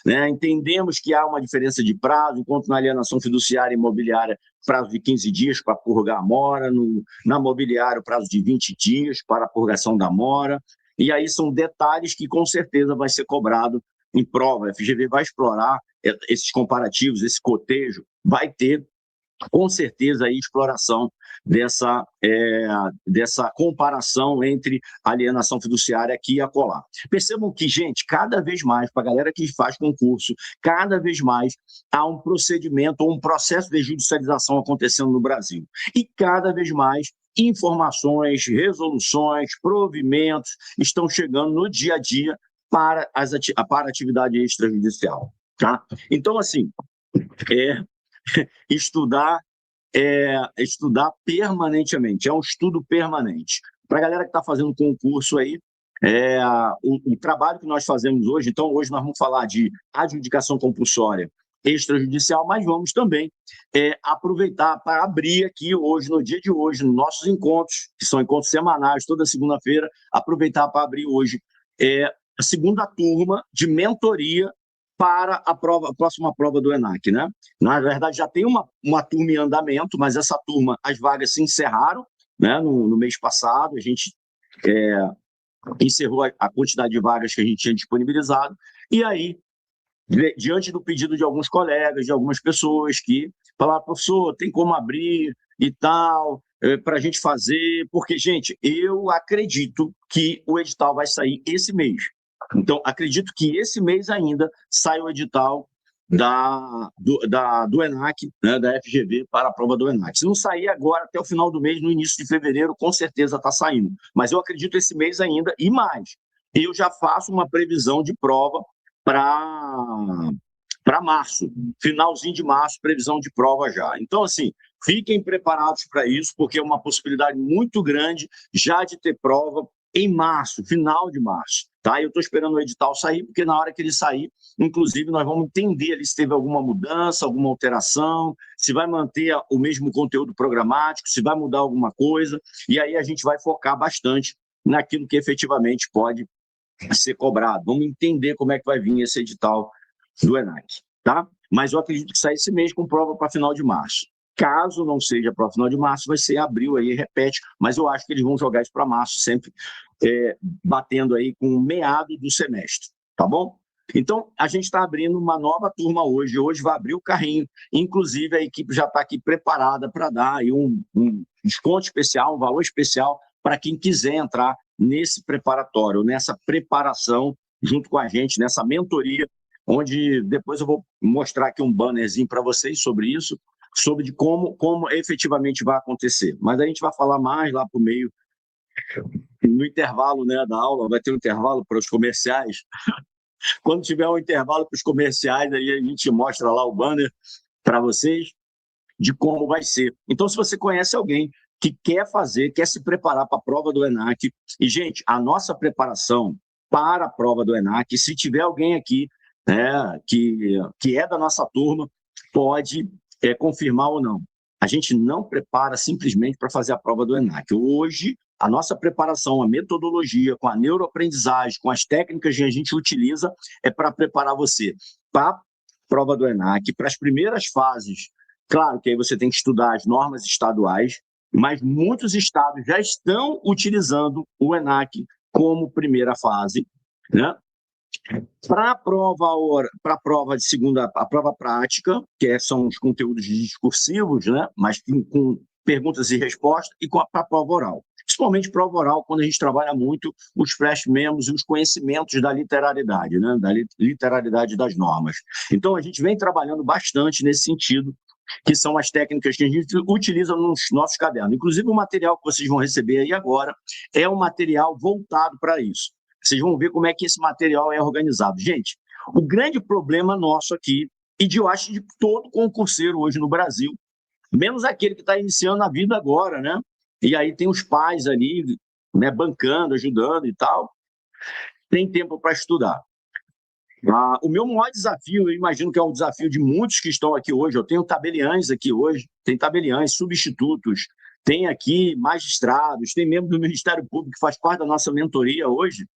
né? Entendemos que há uma diferença de prazo, enquanto na alienação fiduciária e imobiliária, prazo de 15 dias para purgar a mora, na mobiliária, prazo de 20 dias para a purgação da mora, e aí são detalhes que com certeza vai ser cobrado em prova. A FGV vai explorar esses comparativos, esse cotejo, vai ter com certeza a exploração dessa comparação entre alienação fiduciária aqui e acolá. Percebam que, gente, cada vez mais, para a galera que faz concurso, cada vez mais há um procedimento ou um processo de judicialização acontecendo no Brasil. E cada vez mais informações, resoluções, provimentos estão chegando no dia a dia para a atividade extrajudicial. Tá? Então, assim, estudar permanentemente, é um estudo permanente. Para a galera que está fazendo concurso aí, o trabalho que nós fazemos hoje, então hoje nós vamos falar de adjudicação compulsória extrajudicial, mas vamos também aproveitar para abrir aqui hoje, no dia de hoje, nos nossos encontros, que são encontros semanais, toda segunda-feira, aproveitar para abrir hoje a segunda turma de mentoria para a próxima prova do ENAC, né? Na verdade, já tem uma turma em andamento, mas essa turma, as vagas se encerraram, né, no mês passado, a gente encerrou a quantidade de vagas que a gente tinha disponibilizado, e aí, diante do pedido de alguns colegas, de algumas pessoas que falaram, professor, tem como abrir e tal, para a gente fazer, porque, gente, eu acredito que o edital vai sair esse mês. Então, acredito que esse mês ainda sai o edital do ENAC, né, da FGV, para a prova do ENAC. Se não sair agora, até o final do mês, no início de fevereiro, com certeza está saindo. Mas eu acredito esse mês ainda, e mais, eu já faço uma previsão de prova para março, finalzinho de março, previsão de prova já. Então, assim, fiquem preparados para isso, porque é uma possibilidade muito grande já de ter prova em março, final de março. Tá? Eu estou esperando o edital sair, porque na hora que ele sair, inclusive, nós vamos entender ali se teve alguma mudança, alguma alteração, se vai manter o mesmo conteúdo programático, se vai mudar alguma coisa, e aí a gente vai focar bastante naquilo que efetivamente pode ser cobrado. Vamos entender como é que vai vir esse edital do ENAC. Tá? Mas eu acredito que sai esse mês com prova para final de março. Caso não seja para o final de março, vai ser abril aí, repete, mas eu acho que eles vão jogar isso para março, sempre batendo aí com o meado do semestre, tá bom? Então, a gente está abrindo uma nova turma hoje vai abrir o carrinho, inclusive a equipe já está aqui preparada para dar aí um desconto especial, um valor especial para quem quiser entrar nesse preparatório, nessa preparação junto com a gente, nessa mentoria, onde depois eu vou mostrar aqui um bannerzinho para vocês sobre isso, sobre como efetivamente vai acontecer. Mas a gente vai falar mais lá para o meio, no intervalo, né, da aula, vai ter um intervalo para os comerciais. Quando tiver um intervalo para os comerciais, aí a gente mostra lá o banner para vocês de como vai ser. Então, se você conhece alguém que quer se preparar para a prova do ENAC, e, gente, a nossa preparação para a prova do ENAC, se tiver alguém aqui, né, que é da nossa turma, pode confirmar ou não. A gente não prepara simplesmente para fazer a prova do ENAC. Hoje, a nossa preparação, a metodologia, com a neuroaprendizagem, com as técnicas que a gente utiliza, é para preparar você para a prova do ENAC, para as primeiras fases. Claro que aí você tem que estudar as normas estaduais, mas muitos estados já estão utilizando o ENAC como primeira fase, né? Para a prova de segunda, a prova prática, que são os conteúdos discursivos, né? Mas com perguntas e respostas, e para a prova oral. Principalmente prova oral, quando a gente trabalha muito os flash memos e os conhecimentos da literalidade, né? Da literalidade das normas. Então, a gente vem trabalhando bastante nesse sentido, que são as técnicas que a gente utiliza nos nossos cadernos. Inclusive, o material que vocês vão receber aí agora é um material voltado para isso. Vocês vão ver como é que esse material é organizado. Gente, o grande problema nosso aqui, e eu acho de todo concurseiro hoje no Brasil, menos aquele que está iniciando a vida agora, né? E aí tem os pais ali, né, bancando, ajudando e tal, tem tempo para estudar. O meu maior desafio, eu imagino que é um desafio de muitos que estão aqui hoje, eu tenho tabeliães aqui hoje, tem tabeliães, substitutos, tem aqui magistrados, tem membro do Ministério Público que faz parte da nossa mentoria hoje,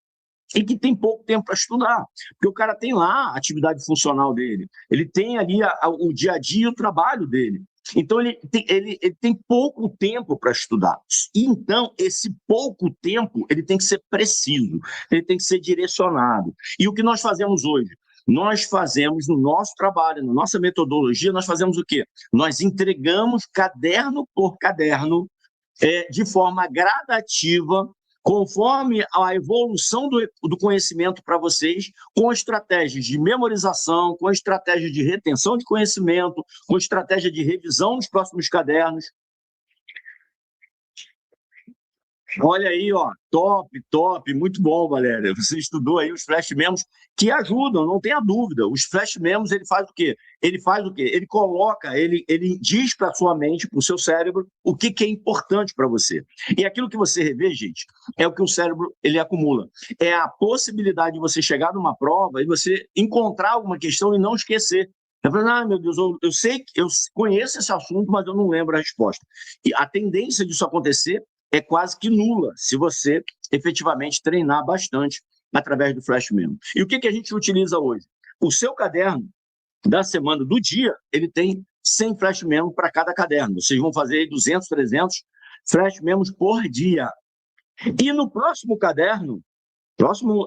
e que tem pouco tempo para estudar, porque o cara tem lá a atividade funcional dele, ele tem ali o dia a dia e o trabalho dele. Então, ele tem pouco tempo para estudar. E, então, esse pouco tempo, ele tem que ser preciso, ele tem que ser direcionado. E o que nós fazemos hoje? Nós fazemos no nosso trabalho, na nossa metodologia, nós fazemos o quê? Nós entregamos caderno por caderno, de forma gradativa, conforme a evolução do conhecimento para vocês, com estratégias de memorização, com estratégia de retenção de conhecimento, com estratégia de revisão nos próximos cadernos. Olha aí, ó, top, muito bom, Valéria. Você estudou aí os flash memos que ajudam, não tenha dúvida. Os flash memos, ele faz o quê? Ele coloca, ele diz para a sua mente, para o seu cérebro, o que é importante para você. E aquilo que você revê, gente, é o que o cérebro ele acumula. É a possibilidade de você chegar numa prova e você encontrar alguma questão e não esquecer. Eu falei, meu Deus, eu sei, eu conheço esse assunto, mas eu não lembro a resposta. E a tendência disso acontecer é quase que nula se você efetivamente treinar bastante através do Flash Memo. E o que a gente utiliza hoje? O seu caderno da semana, do dia, ele tem 100 Flash Memo para cada caderno. Vocês vão fazer 200, 300 Flash Memos por dia. E no próximo caderno,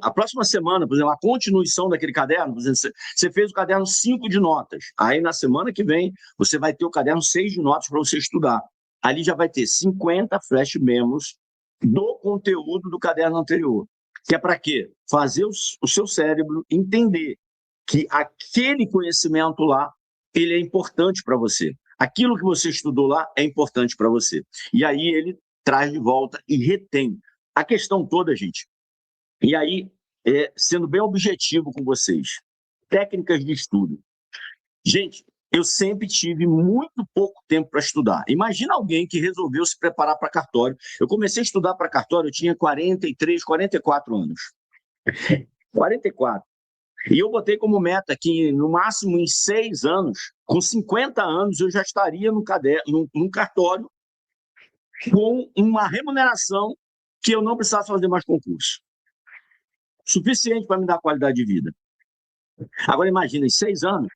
a próxima semana, por exemplo, a continuação daquele caderno, por exemplo, você fez o caderno 5 de notas. Aí, na semana que vem, você vai ter o caderno 6 de notas para você estudar. Ali já vai ter 50 flash memos do conteúdo do caderno anterior. Que é para quê? Fazer o seu cérebro entender que aquele conhecimento lá, ele é importante para você. Aquilo que você estudou lá é importante para você. E aí ele traz de volta e retém. A questão toda, gente, e aí, sendo bem objetivo com vocês, técnicas de estudo. Gente, eu sempre tive muito pouco tempo para estudar. Imagina alguém que resolveu se preparar para cartório. Eu comecei a estudar para cartório, eu tinha 43, 44 anos. 44. E eu botei como meta que, no máximo em 6 anos, com 50 anos, eu já estaria num cartório com uma remuneração que eu não precisasse fazer mais concurso. Suficiente para me dar qualidade de vida. Agora, imagina, em 6 anos,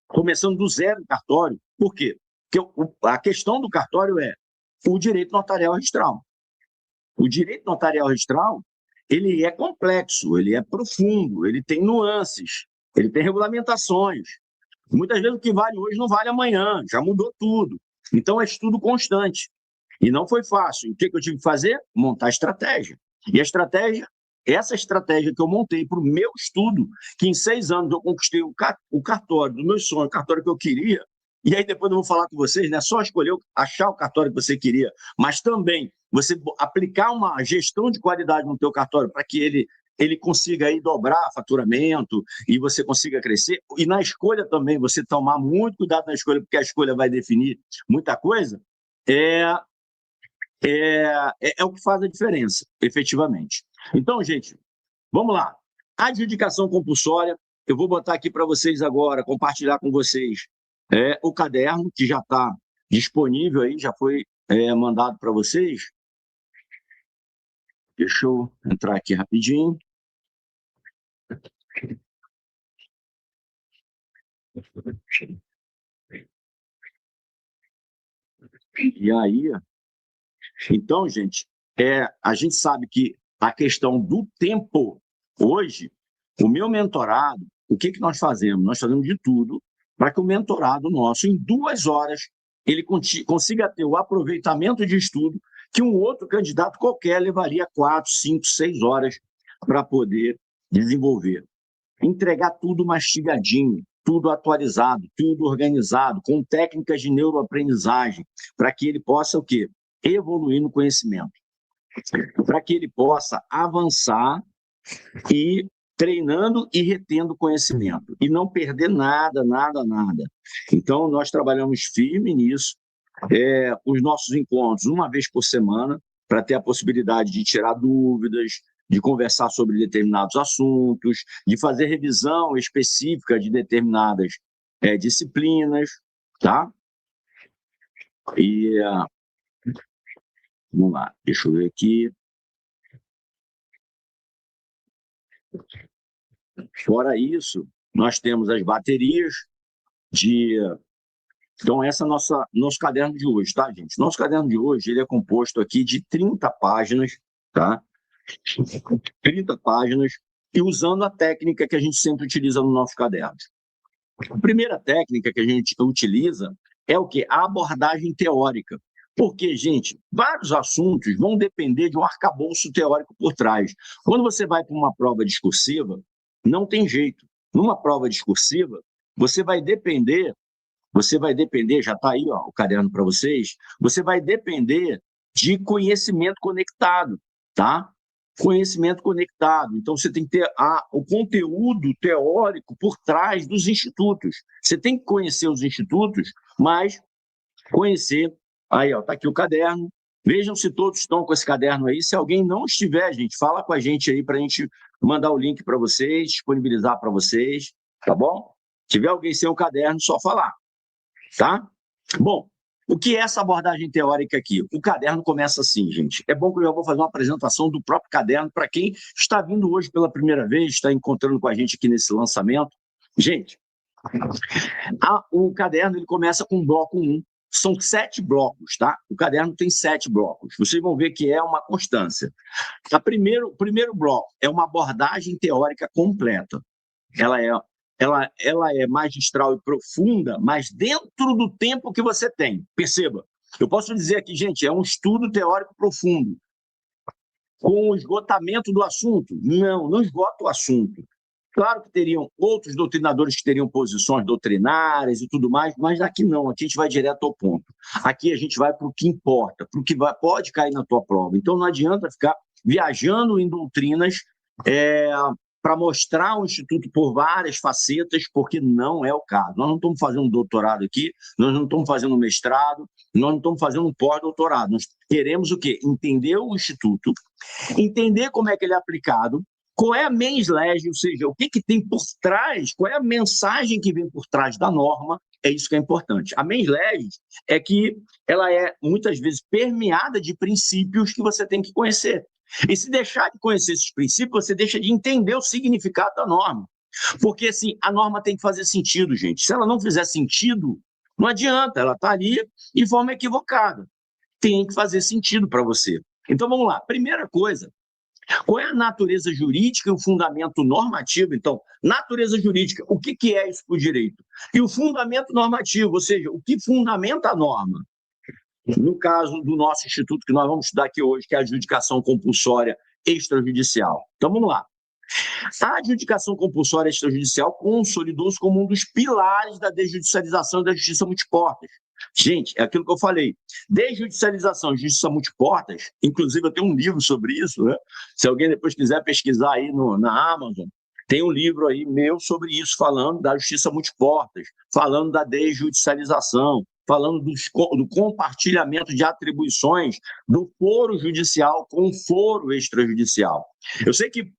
começando do zero em cartório. Por quê? Porque a questão do cartório é o direito notarial registral. O direito notarial registral, ele é complexo, ele é profundo, ele tem nuances, ele tem regulamentações. Muitas vezes o que vale hoje não vale amanhã, já mudou tudo. Então é estudo constante. E não foi fácil. O que eu tive que fazer? Montar estratégia. E essa estratégia que eu montei para o meu estudo, que em 6 anos eu conquistei o cartório do meu sonho, o cartório que eu queria, e aí depois eu vou falar com vocês, não é só escolher, achar o cartório que você queria, mas também você aplicar uma gestão de qualidade no teu cartório para que ele consiga aí dobrar faturamento e você consiga crescer. E na escolha também, você tomar muito cuidado na escolha, porque a escolha vai definir muita coisa, é o que faz a diferença, efetivamente. Então, gente, vamos lá. Adjudicação compulsória, eu vou botar aqui para vocês agora, compartilhar com vocês o caderno, que já está disponível aí, já foi mandado para vocês. Deixa eu entrar aqui rapidinho. E aí, então, gente, a gente sabe que a questão do tempo, hoje, o meu mentorado, o que nós fazemos? Nós fazemos de tudo para que o mentorado nosso, em 2 horas, ele consiga ter o aproveitamento de estudo que um outro candidato qualquer levaria 4, 5, 6 horas para poder desenvolver. Entregar tudo mastigadinho, tudo atualizado, tudo organizado, com técnicas de neuroaprendizagem, para que ele possa o quê? Evoluir no conhecimento. Para que ele possa avançar e treinando e retendo conhecimento. E não perder nada. Então, nós trabalhamos firme nisso. Os nossos encontros, uma vez por semana, para ter a possibilidade de tirar dúvidas, de conversar sobre determinados assuntos, de fazer revisão específica de determinadas disciplinas, tá? E vamos lá, deixa eu ver aqui. Fora isso, nós temos as baterias de... Então, esse é nosso caderno de hoje, tá, gente? Nosso caderno de hoje, ele é composto aqui de 30 páginas, tá? 30 páginas, e usando a técnica que a gente sempre utiliza no nosso caderno. A primeira técnica que a gente utiliza é o quê? A abordagem teórica. Porque, gente, vários assuntos vão depender de um arcabouço teórico por trás. Quando você vai para uma prova discursiva, não tem jeito. Numa prova discursiva, você vai depender, já está aí ó, o caderno para vocês, você vai depender de conhecimento conectado, tá? Conhecimento conectado. Então, você tem que ter o conteúdo teórico por trás dos institutos. Você tem que conhecer os institutos, mas conhecer... Aí, ó, tá aqui o caderno. Vejam se todos estão com esse caderno aí. Se alguém não estiver, gente, fala com a gente aí para a gente mandar o link para vocês, disponibilizar para vocês, tá bom? Se tiver alguém sem o caderno, só falar, tá? Bom, o que é essa abordagem teórica aqui? O caderno começa assim, gente. É bom que eu já vou fazer uma apresentação do próprio caderno para quem está vindo hoje pela primeira vez, está encontrando com a gente aqui nesse lançamento. Gente, o caderno ele começa com o bloco 1. São 7 blocos, tá? O caderno tem 7 blocos. Vocês vão ver que é uma constância. O primeiro bloco é uma abordagem teórica completa. Ela é magistral e profunda, mas dentro do tempo que você tem. Perceba, eu posso dizer aqui, gente, é um estudo teórico profundo. Com o esgotamento do assunto? Não esgota o assunto. Claro que teriam outros doutrinadores que teriam posições doutrinárias e tudo mais, mas aqui não, aqui a gente vai direto ao ponto. Aqui a gente vai para o que importa, para o que pode cair na tua prova. Então não adianta ficar viajando em doutrinas para mostrar o Instituto por várias facetas, porque não é o caso. Nós não estamos fazendo um doutorado aqui, nós não estamos fazendo um mestrado, nós não estamos fazendo um pós-doutorado. Nós queremos o quê? Entender o Instituto, entender como é que ele é aplicado, qual é a mens legis, ou seja, o que tem por trás, qual é a mensagem que vem por trás da norma, é isso que é importante. A mens legis é que ela é, muitas vezes, permeada de princípios que você tem que conhecer. E se deixar de conhecer esses princípios, você deixa de entender o significado da norma. Porque, assim, a norma tem que fazer sentido, gente. Se ela não fizer sentido, não adianta, ela está ali de forma equivocada. Tem que fazer sentido para você. Então, vamos lá. Primeira coisa, qual é a natureza jurídica e o fundamento normativo? Então, natureza jurídica, o que é isso para o direito? E o fundamento normativo, ou seja, o que fundamenta a norma? No caso do nosso instituto, que nós vamos estudar aqui hoje, que é a adjudicação compulsória extrajudicial. Então, vamos lá. A adjudicação compulsória extrajudicial consolidou-se como um dos pilares da desjudicialização e da justiça multiportas. Gente, é aquilo que eu falei. Desjudicialização e justiça multiportas, inclusive eu tenho um livro sobre isso, né? Se alguém depois quiser pesquisar aí na Amazon, tem um livro aí meu sobre isso, falando da justiça multiportas, falando da desjudicialização, falando do compartilhamento de atribuições do foro judicial com o foro extrajudicial. Eu sei que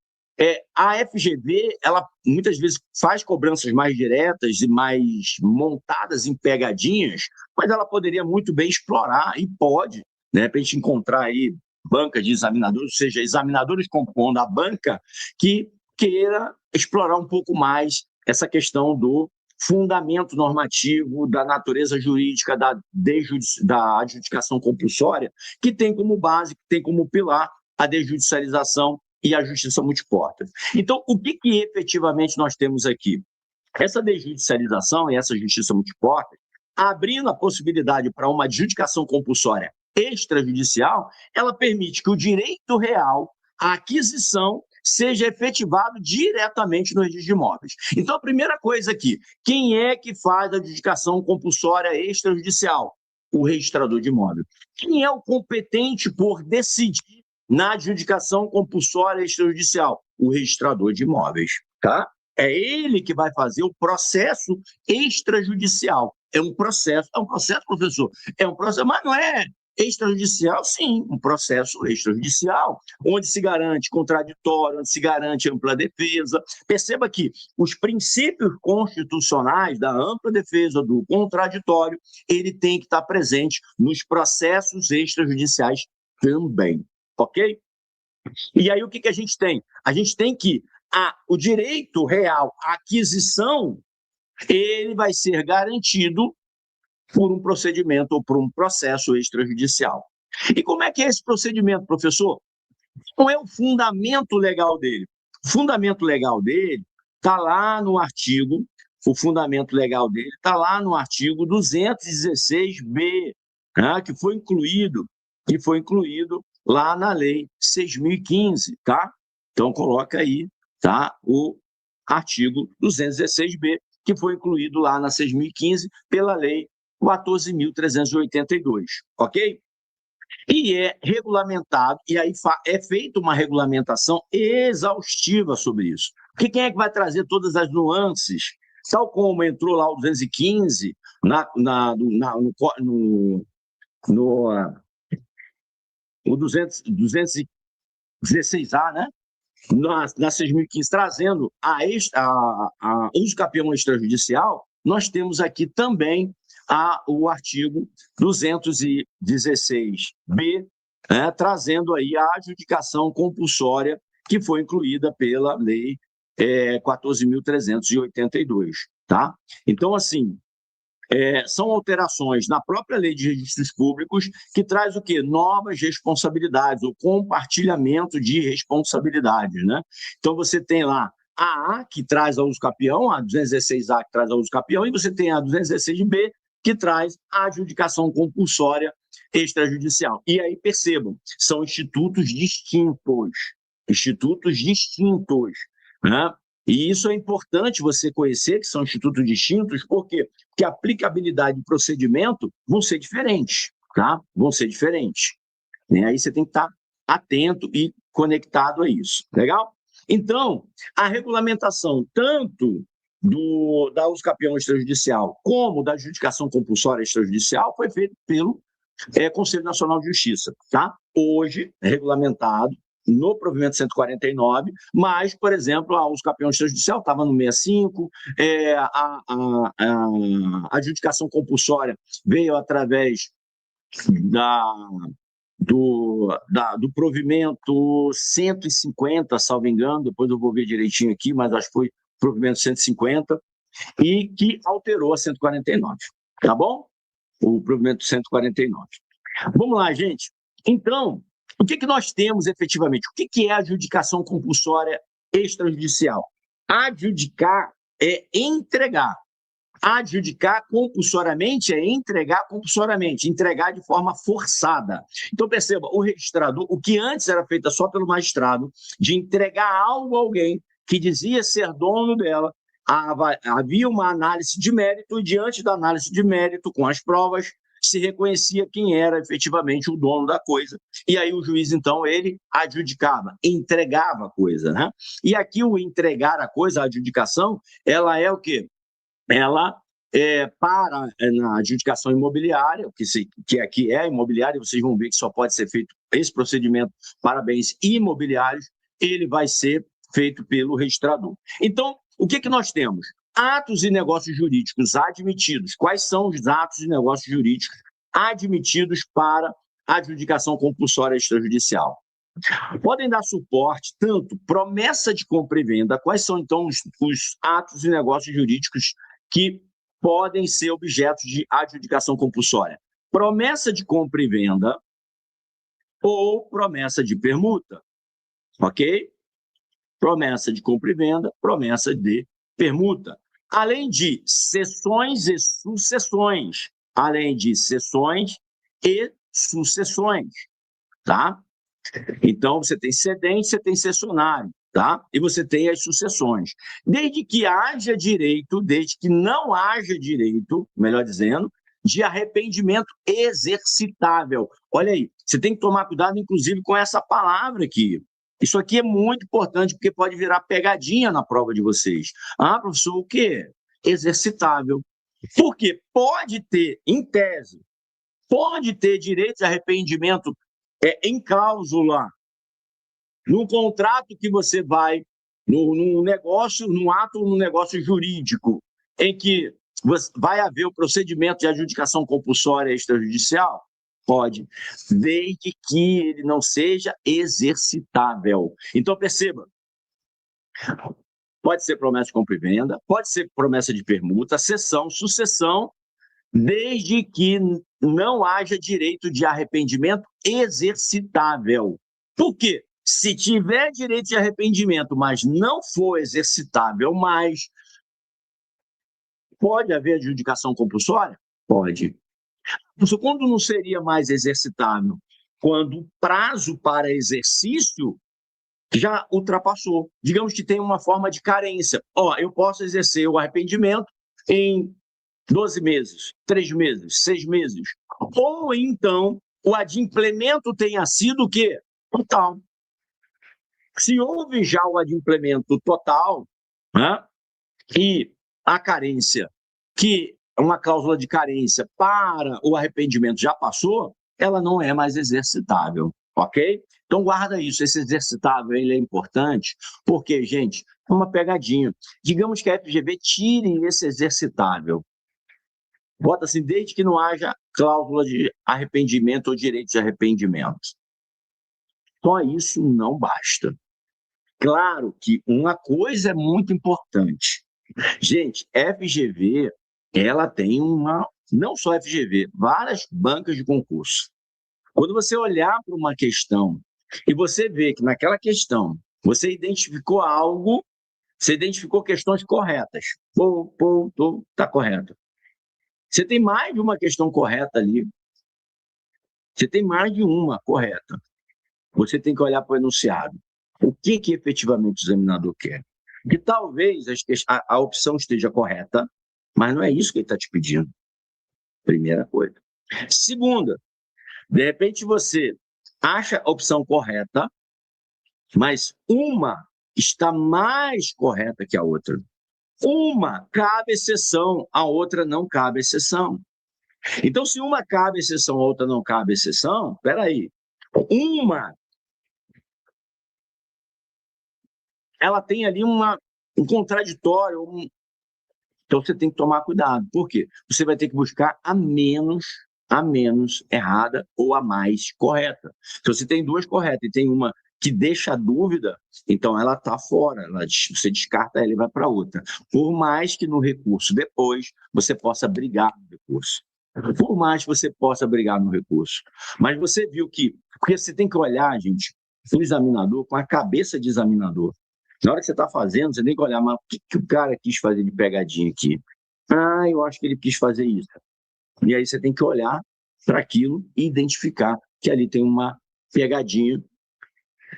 a FGV, ela muitas vezes faz cobranças mais diretas e mais montadas em pegadinhas, mas ela poderia muito bem explorar, e pode, né, para a gente encontrar aí bancas de examinadores, ou seja, examinadores compondo a banca que queira explorar um pouco mais essa questão do fundamento normativo, da natureza jurídica, da adjudicação compulsória, que tem como base, que tem como pilar a desjudicialização e a justiça multiporta. Então, o que efetivamente nós temos aqui? Essa desjudicialização e essa justiça multiporta, abrindo a possibilidade para uma adjudicação compulsória extrajudicial, ela permite que o direito real, a aquisição, seja efetivado diretamente no registro de imóveis. Então, a primeira coisa aqui, quem é que faz a adjudicação compulsória extrajudicial? O registrador de imóvel. Quem é o competente por decidir na adjudicação compulsória extrajudicial? O registrador de imóveis, tá? É ele que vai fazer o processo extrajudicial. É um processo, professor? É um processo, mas não é extrajudicial? Sim, um processo extrajudicial, onde se garante contraditório, onde se garante ampla defesa. Perceba que os princípios constitucionais da ampla defesa, do contraditório, ele tem que estar presente nos processos extrajudiciais também. Ok? E aí o que a gente tem? A gente tem que o direito real à aquisição, ele vai ser garantido por um procedimento ou por um processo extrajudicial. E como é que é esse procedimento, professor? Qual é o fundamento legal dele? O fundamento legal dele está lá no artigo, o fundamento legal dele está lá no artigo 216b, né, que foi incluído lá na lei 6.015, tá? Então coloca aí, tá? O artigo 216b, que foi incluído lá na 6.015 pela lei 14.382, ok? E é regulamentado, e aí é feita uma regulamentação exaustiva sobre isso. Porque quem é que vai trazer todas as nuances? Tal como entrou lá o 215 no 216A, né? Na 6.015, trazendo a uso campeão extrajudicial, nós temos aqui também o artigo 216b, né, trazendo aí a adjudicação compulsória que foi incluída pela lei 14.382, tá? Então, assim, são alterações na própria lei de registros públicos que traz o quê? Novas responsabilidades, o compartilhamento de responsabilidades, né? Então, você tem lá a que traz a uso capião, a 216A que traz a uso capião, e você tem a 216B que traz a adjudicação compulsória extrajudicial. E aí, percebam, são institutos distintos, né? E isso é importante você conhecer, que são institutos distintos, por quê? Porque a aplicabilidade e procedimento vão ser diferentes, tá? Vão ser diferentes. E aí você tem que estar atento e conectado a isso, legal? Então, a regulamentação tanto da uso capião extrajudicial como da adjudicação compulsória extrajudicial foi feita pelo Conselho Nacional de Justiça, tá? Hoje, regulamentado no provimento 149, mas, por exemplo, a uso capião extrajudicial estava no 65, a adjudicação compulsória veio através do provimento 150, salvo engano, depois eu vou ver direitinho aqui, mas acho que foi provimento 150, e que alterou a 149, tá bom? O provimento 149. Vamos lá, gente. Então, o que nós temos efetivamente? O que é a adjudicação compulsória extrajudicial? Adjudicar é entregar. Adjudicar compulsoriamente é entregar compulsoriamente, entregar de forma forçada. Então, perceba, o registrador, o que antes era feito só pelo magistrado, de entregar algo a alguém que dizia ser dono dela, havia uma análise de mérito, e diante da análise de mérito, com as provas, se reconhecia quem era efetivamente o dono da coisa. E aí o juiz, então, ele adjudicava, entregava a coisa, né? E aqui o entregar a coisa, a adjudicação, ela é o quê? Ela na adjudicação imobiliária, que aqui é imobiliária, vocês vão ver que só pode ser feito esse procedimento para bens imobiliários, ele vai ser feito pelo registrador. Então, o que nós temos? Atos e negócios jurídicos admitidos. Quais são os atos e negócios jurídicos admitidos para adjudicação compulsória extrajudicial? Podem dar suporte tanto promessa de compra e venda. Quais são, então, os atos e negócios jurídicos que podem ser objetos de adjudicação compulsória? Promessa de compra e venda ou promessa de permuta, ok? Promessa de compra e venda, promessa de permuta. Além de cessões e sucessões. Além de cessões e sucessões, tá? Então, você tem cedente, você tem cessionário, tá? E você tem as sucessões. Desde que não haja direito, melhor dizendo, de arrependimento exercitável. Olha aí, você tem que tomar cuidado, inclusive, com essa palavra aqui. Isso aqui é muito importante, porque pode virar pegadinha na prova de vocês. Ah, professor, o quê? Exercitável. Porque pode ter, em tese, pode ter direito de arrependimento em cláusula, num contrato que você vai, num negócio, num ato, num negócio jurídico, em que vai haver o procedimento de adjudicação compulsória extrajudicial? Pode, desde que ele não seja exercitável. Então, perceba, Pode ser promessa de compra e venda, pode ser promessa de permuta, cessão, sucessão, desde que não haja direito de arrependimento exercitável. Por quê? Se tiver direito de arrependimento, mas não for exercitável mais, pode haver adjudicação compulsória? Pode. Quando não seria mais exercitável? Quando o prazo para exercício já ultrapassou. Digamos que tem uma forma de carência. Eu posso exercer o arrependimento em 12 meses, 3 meses, 6 meses. Ou então o adimplemento tenha sido o quê? Total. Se houve já o adimplemento total, né, e a carência, que uma cláusula de carência para o arrependimento já passou, ela não é mais exercitável, ok? Então guarda isso, esse exercitável ele é importante, porque, gente, é uma pegadinha. Digamos que a FGV tire esse exercitável. Bota assim, desde que não haja cláusula de arrependimento ou direito de arrependimento. Só isso não basta. Claro que uma coisa é muito importante. Gente, FGV, ela tem não só FGV, várias bancas de concurso. Quando você olhar para uma questão e você vê que naquela questão você identificou algo, você identificou questões corretas. Está correto. Você tem mais de uma questão correta ali. Você tem mais de uma correta. Você tem que olhar para o enunciado. O que efetivamente o examinador quer? Que talvez a opção esteja correta, mas não é isso que ele está te pedindo. Primeira coisa. Segunda, de repente você acha a opção correta, mas uma está mais correta que a outra. Uma cabe exceção, a outra não cabe exceção. Então, se uma cabe exceção, a outra não cabe exceção, espera aí. Uma, ela tem ali um contraditório, então você tem que tomar cuidado. Por quê? Você vai ter que buscar a menos errada ou a mais correta. Se você tem duas corretas e tem uma que deixa dúvida, então ela está fora, você descarta ela e vai para outra. Por mais que no recurso depois você possa brigar no recurso. Por mais que você possa brigar no recurso. Mas você viu que... Porque você tem que olhar, gente, o examinador com a cabeça de examinador. Na hora que você está fazendo, você tem que olhar, mas o que o cara quis fazer de pegadinha aqui? Eu acho que ele quis fazer isso. E aí você tem que olhar para aquilo e identificar que ali tem uma pegadinha.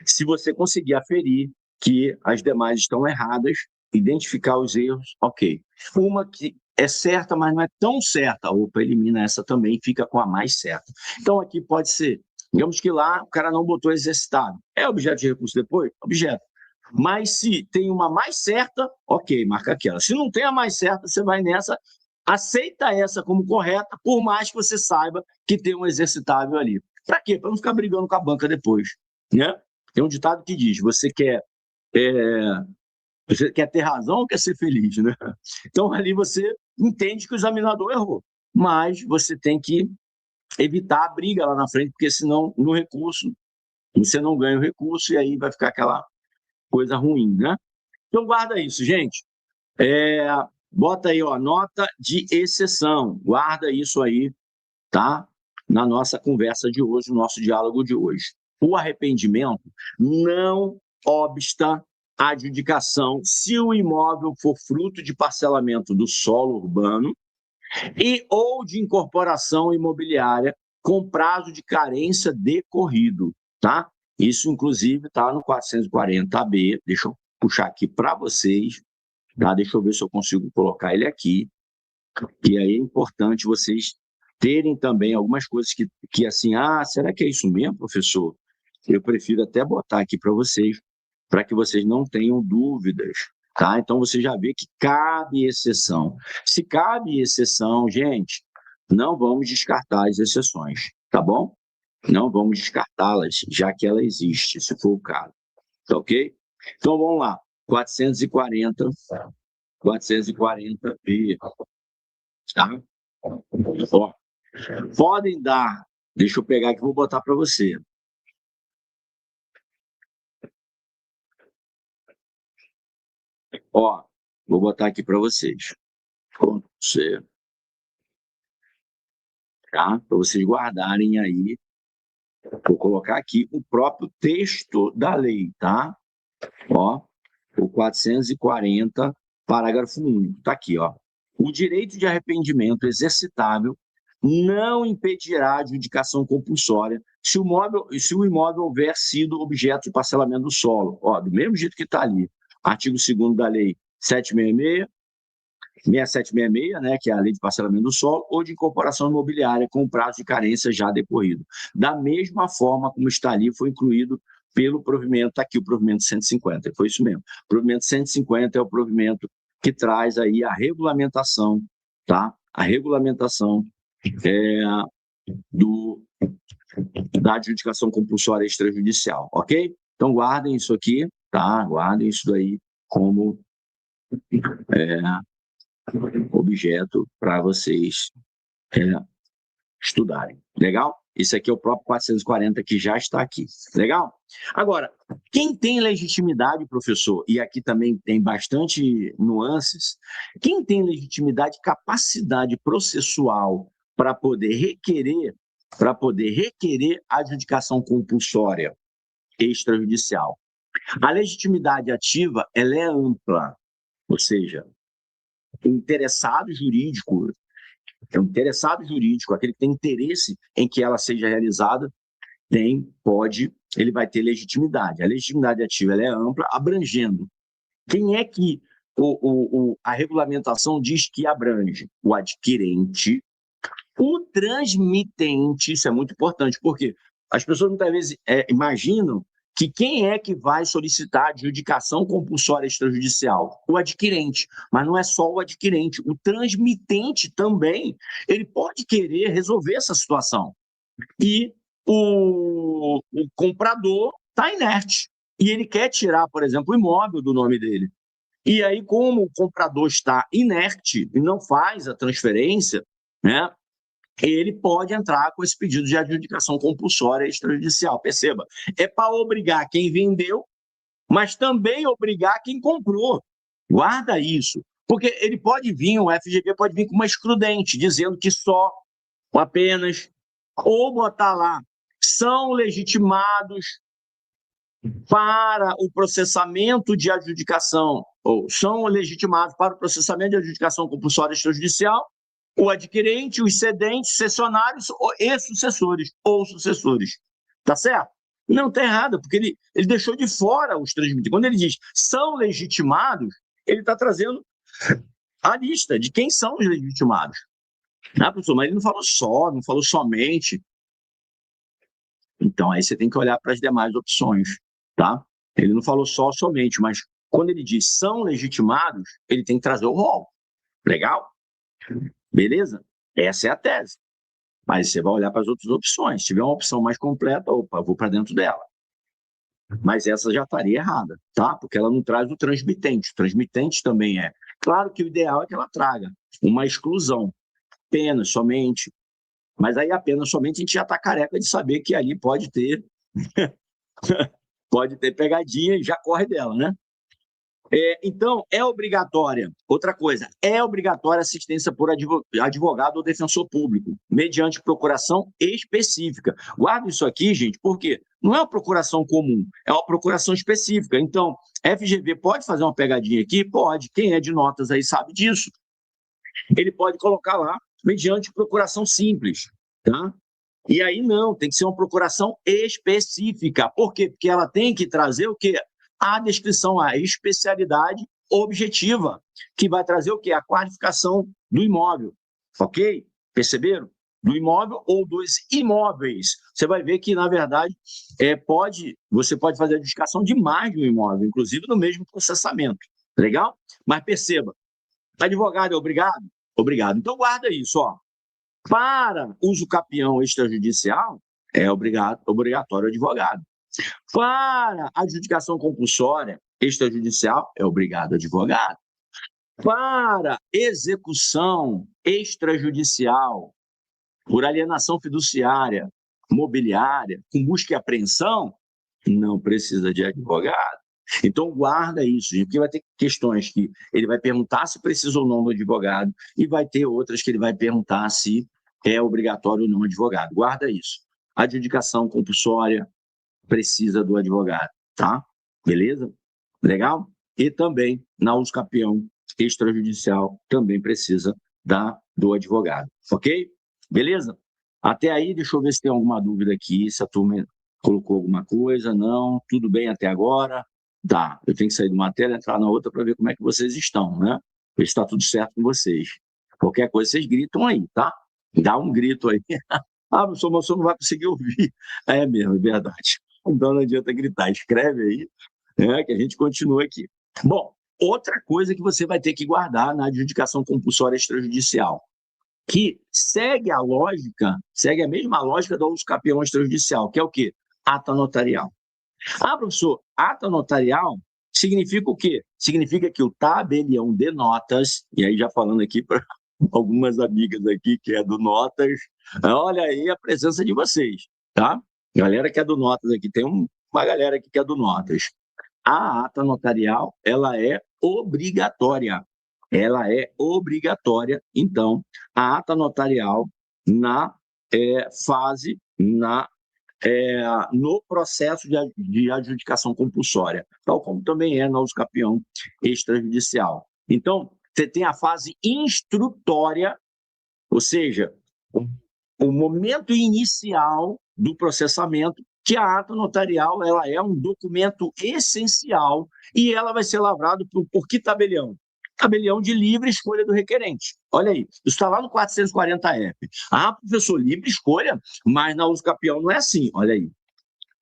Se você conseguir aferir que as demais estão erradas, identificar os erros, ok. Uma que é certa, mas não é tão certa, opa, elimina essa também e fica com a mais certa. Então aqui pode ser, digamos que lá o cara não botou exercitado. É objeto de recurso depois? Objeto. Mas se tem uma mais certa, ok, marca aquela. Se não tem a mais certa, você vai nessa, aceita essa como correta, por mais que você saiba que tem um exercitável ali. Para quê? Para não ficar brigando com a banca depois, né? Tem um ditado que diz, você quer ter razão ou quer ser feliz, né? Então ali você entende que o examinador errou, mas você tem que evitar a briga lá na frente, porque senão no recurso você não ganha o recurso e aí vai ficar aquela coisa ruim, né? Então guarda isso, gente. Bota aí, nota de exceção. Guarda isso aí, tá? Na nossa conversa de hoje, no nosso diálogo de hoje. O arrependimento não obsta a adjudicação se o imóvel for fruto de parcelamento do solo urbano e ou de incorporação imobiliária com prazo de carência decorrido, tá? Isso, inclusive, está no 440B. Deixa eu puxar aqui para vocês, tá? Deixa eu ver se eu consigo colocar ele aqui. E aí é importante vocês terem também algumas coisas que assim, será que é isso mesmo, professor? Eu prefiro até botar aqui para vocês, para que vocês não tenham dúvidas, tá? Então você já vê que cabe exceção. Se cabe exceção, gente, não vamos descartar as exceções, tá bom? Não vamos descartá-las, já que ela existe, se for o caso, tá ok? Então vamos lá, 440B, tá? Ó, podem dar, deixa eu pegar aqui, vou botar para você. Ó, vou botar aqui para vocês. Ctrl+C, tá? Para vocês guardarem aí. Vou colocar aqui o próprio texto da lei, tá? Ó, o 440, parágrafo único. Tá aqui, ó. O direito de arrependimento exercitável não impedirá a adjudicação compulsória se o imóvel houver sido objeto de parcelamento do solo. Ó, do mesmo jeito que está ali. Artigo 2º da lei 766, 6766, né, que é a lei de parcelamento do solo, ou de incorporação imobiliária com prazo de carência já decorrido. Da mesma forma como está ali, foi incluído pelo provimento, está aqui o provimento 150, foi isso mesmo. O provimento 150 é o provimento que traz aí a regulamentação, tá? A regulamentação da adjudicação compulsória extrajudicial, ok? Então guardem isso aqui, tá? Guardem isso daí como objeto para vocês estudarem. Legal? Esse aqui é o próprio 440 que já está aqui. Legal? Agora, quem tem legitimidade, professor, e aqui também tem bastante nuances, quem tem legitimidade e capacidade processual para poder requerer a adjudicação compulsória extrajudicial? A legitimidade ativa, ela é ampla, ou seja, o interessado jurídico, aquele que tem interesse em que ela seja realizada, ele vai ter legitimidade. A legitimidade ativa, ela é ampla, abrangendo. Quem é que a regulamentação diz que abrange? O adquirente, o transmitente, isso é muito importante, porque as pessoas muitas vezes imaginam que quem é que vai solicitar a adjudicação compulsória extrajudicial? O adquirente. Mas não é só o adquirente. O transmitente também, ele pode querer resolver essa situação. E o comprador está inerte. E ele quer tirar, por exemplo, o imóvel do nome dele. E aí, como o comprador está inerte e não faz a transferência, né, ele pode entrar com esse pedido de adjudicação compulsória extrajudicial. Perceba, é para obrigar quem vendeu, mas também obrigar quem comprou. Guarda isso, porque ele pode vir, o FGV pode vir com uma excludente, dizendo que só, ou apenas, ou botar lá, são legitimados para o processamento de adjudicação, ou são legitimados para o processamento de adjudicação compulsória extrajudicial, o adquirente, os cedentes, cessionários e sucessores, ou sucessores. Tá certo? Não está errado, porque ele deixou de fora os transmitentes. Quando ele diz são legitimados, ele está trazendo a lista de quem são os legitimados. Ah, professor, mas ele não falou só, não falou somente. Então, aí você tem que olhar para as demais opções, tá? Ele não falou só, somente, mas quando ele diz são legitimados, ele tem que trazer o rol. Legal? Beleza? Essa é a tese. Mas você vai olhar para as outras opções. Se tiver uma opção mais completa, opa, vou para dentro dela. Mas essa já estaria errada, tá? Porque ela não traz o transmitente. O transmitente também é. Claro que o ideal é que ela traga uma exclusão. Apenas, somente. Mas aí apenas, somente, a gente já está careca de saber que ali pode ter pegadinha e já corre dela, né? Então, é obrigatória. Outra coisa, é obrigatória assistência por advogado ou defensor público, mediante procuração específica. Guarda isso aqui, gente, porque não é uma procuração comum, é uma procuração específica. Então, FGV pode fazer uma pegadinha aqui? Pode. Quem é de notas aí sabe disso. Ele pode colocar lá, mediante procuração simples, tá? E aí não, tem que ser uma procuração específica. Por quê? Porque ela tem que trazer o quê? A descrição, a especialidade objetiva, que vai trazer o quê? A qualificação do imóvel, ok? Perceberam? Do imóvel ou dos imóveis. Você vai ver que, na verdade, você pode fazer a adjudicação de mais de um imóvel, inclusive no mesmo processamento. Legal? Mas perceba, advogado é obrigado? Obrigado. Então guarda isso, ó. Para uso capião extrajudicial, é obrigatório advogado. Para adjudicação compulsória extrajudicial, é obrigado advogado. Para execução extrajudicial, por alienação fiduciária, mobiliária, com busca e apreensão, não precisa de advogado. Então, guarda isso, gente, porque vai ter questões que ele vai perguntar se precisa ou não do advogado e vai ter outras que ele vai perguntar se é obrigatório ou não advogado. Guarda isso. Adjudicação compulsória precisa do advogado, tá? Beleza? Legal? E também, na uso capião extrajudicial, também precisa do advogado, ok? Beleza? Até aí, deixa eu ver se tem alguma dúvida aqui, se a turma colocou alguma coisa, não, tudo bem até agora? Tá, eu tenho que sair de uma tela, entrar na outra para ver como é que vocês estão, né? Ver se está tudo certo com vocês. Qualquer coisa, vocês gritam aí, tá? Dá um grito aí. Ah, professor, mas o senhor não vai conseguir ouvir. É mesmo, é verdade. Então não adianta gritar, escreve aí, né, que a gente continua aqui. Bom, outra coisa que você vai ter que guardar na adjudicação compulsória extrajudicial, que segue a mesma lógica do uso capião extrajudicial, que é o quê? Ata notarial. Ah, professor, ata notarial significa o quê? Significa que o tabelião de notas, e aí já falando aqui para algumas amigas aqui que é do Notas, olha aí a presença de vocês, tá? Galera que é do Notas aqui, tem uma galera aqui que é do Notas. A ata notarial, ela é obrigatória. Ela é obrigatória, então, a ata notarial na fase, no processo de adjudicação compulsória, tal como também é na uso capião extrajudicial. Então, você tem a fase instrutória, ou seja, o momento inicial do processamento, que a ata notarial ela é um documento essencial e ela vai ser lavrado por que tabelião? Tabelião de livre escolha do requerente. Olha aí, isso está lá no 440F. Ah, professor, livre escolha, mas na uso capião não é assim. Olha aí,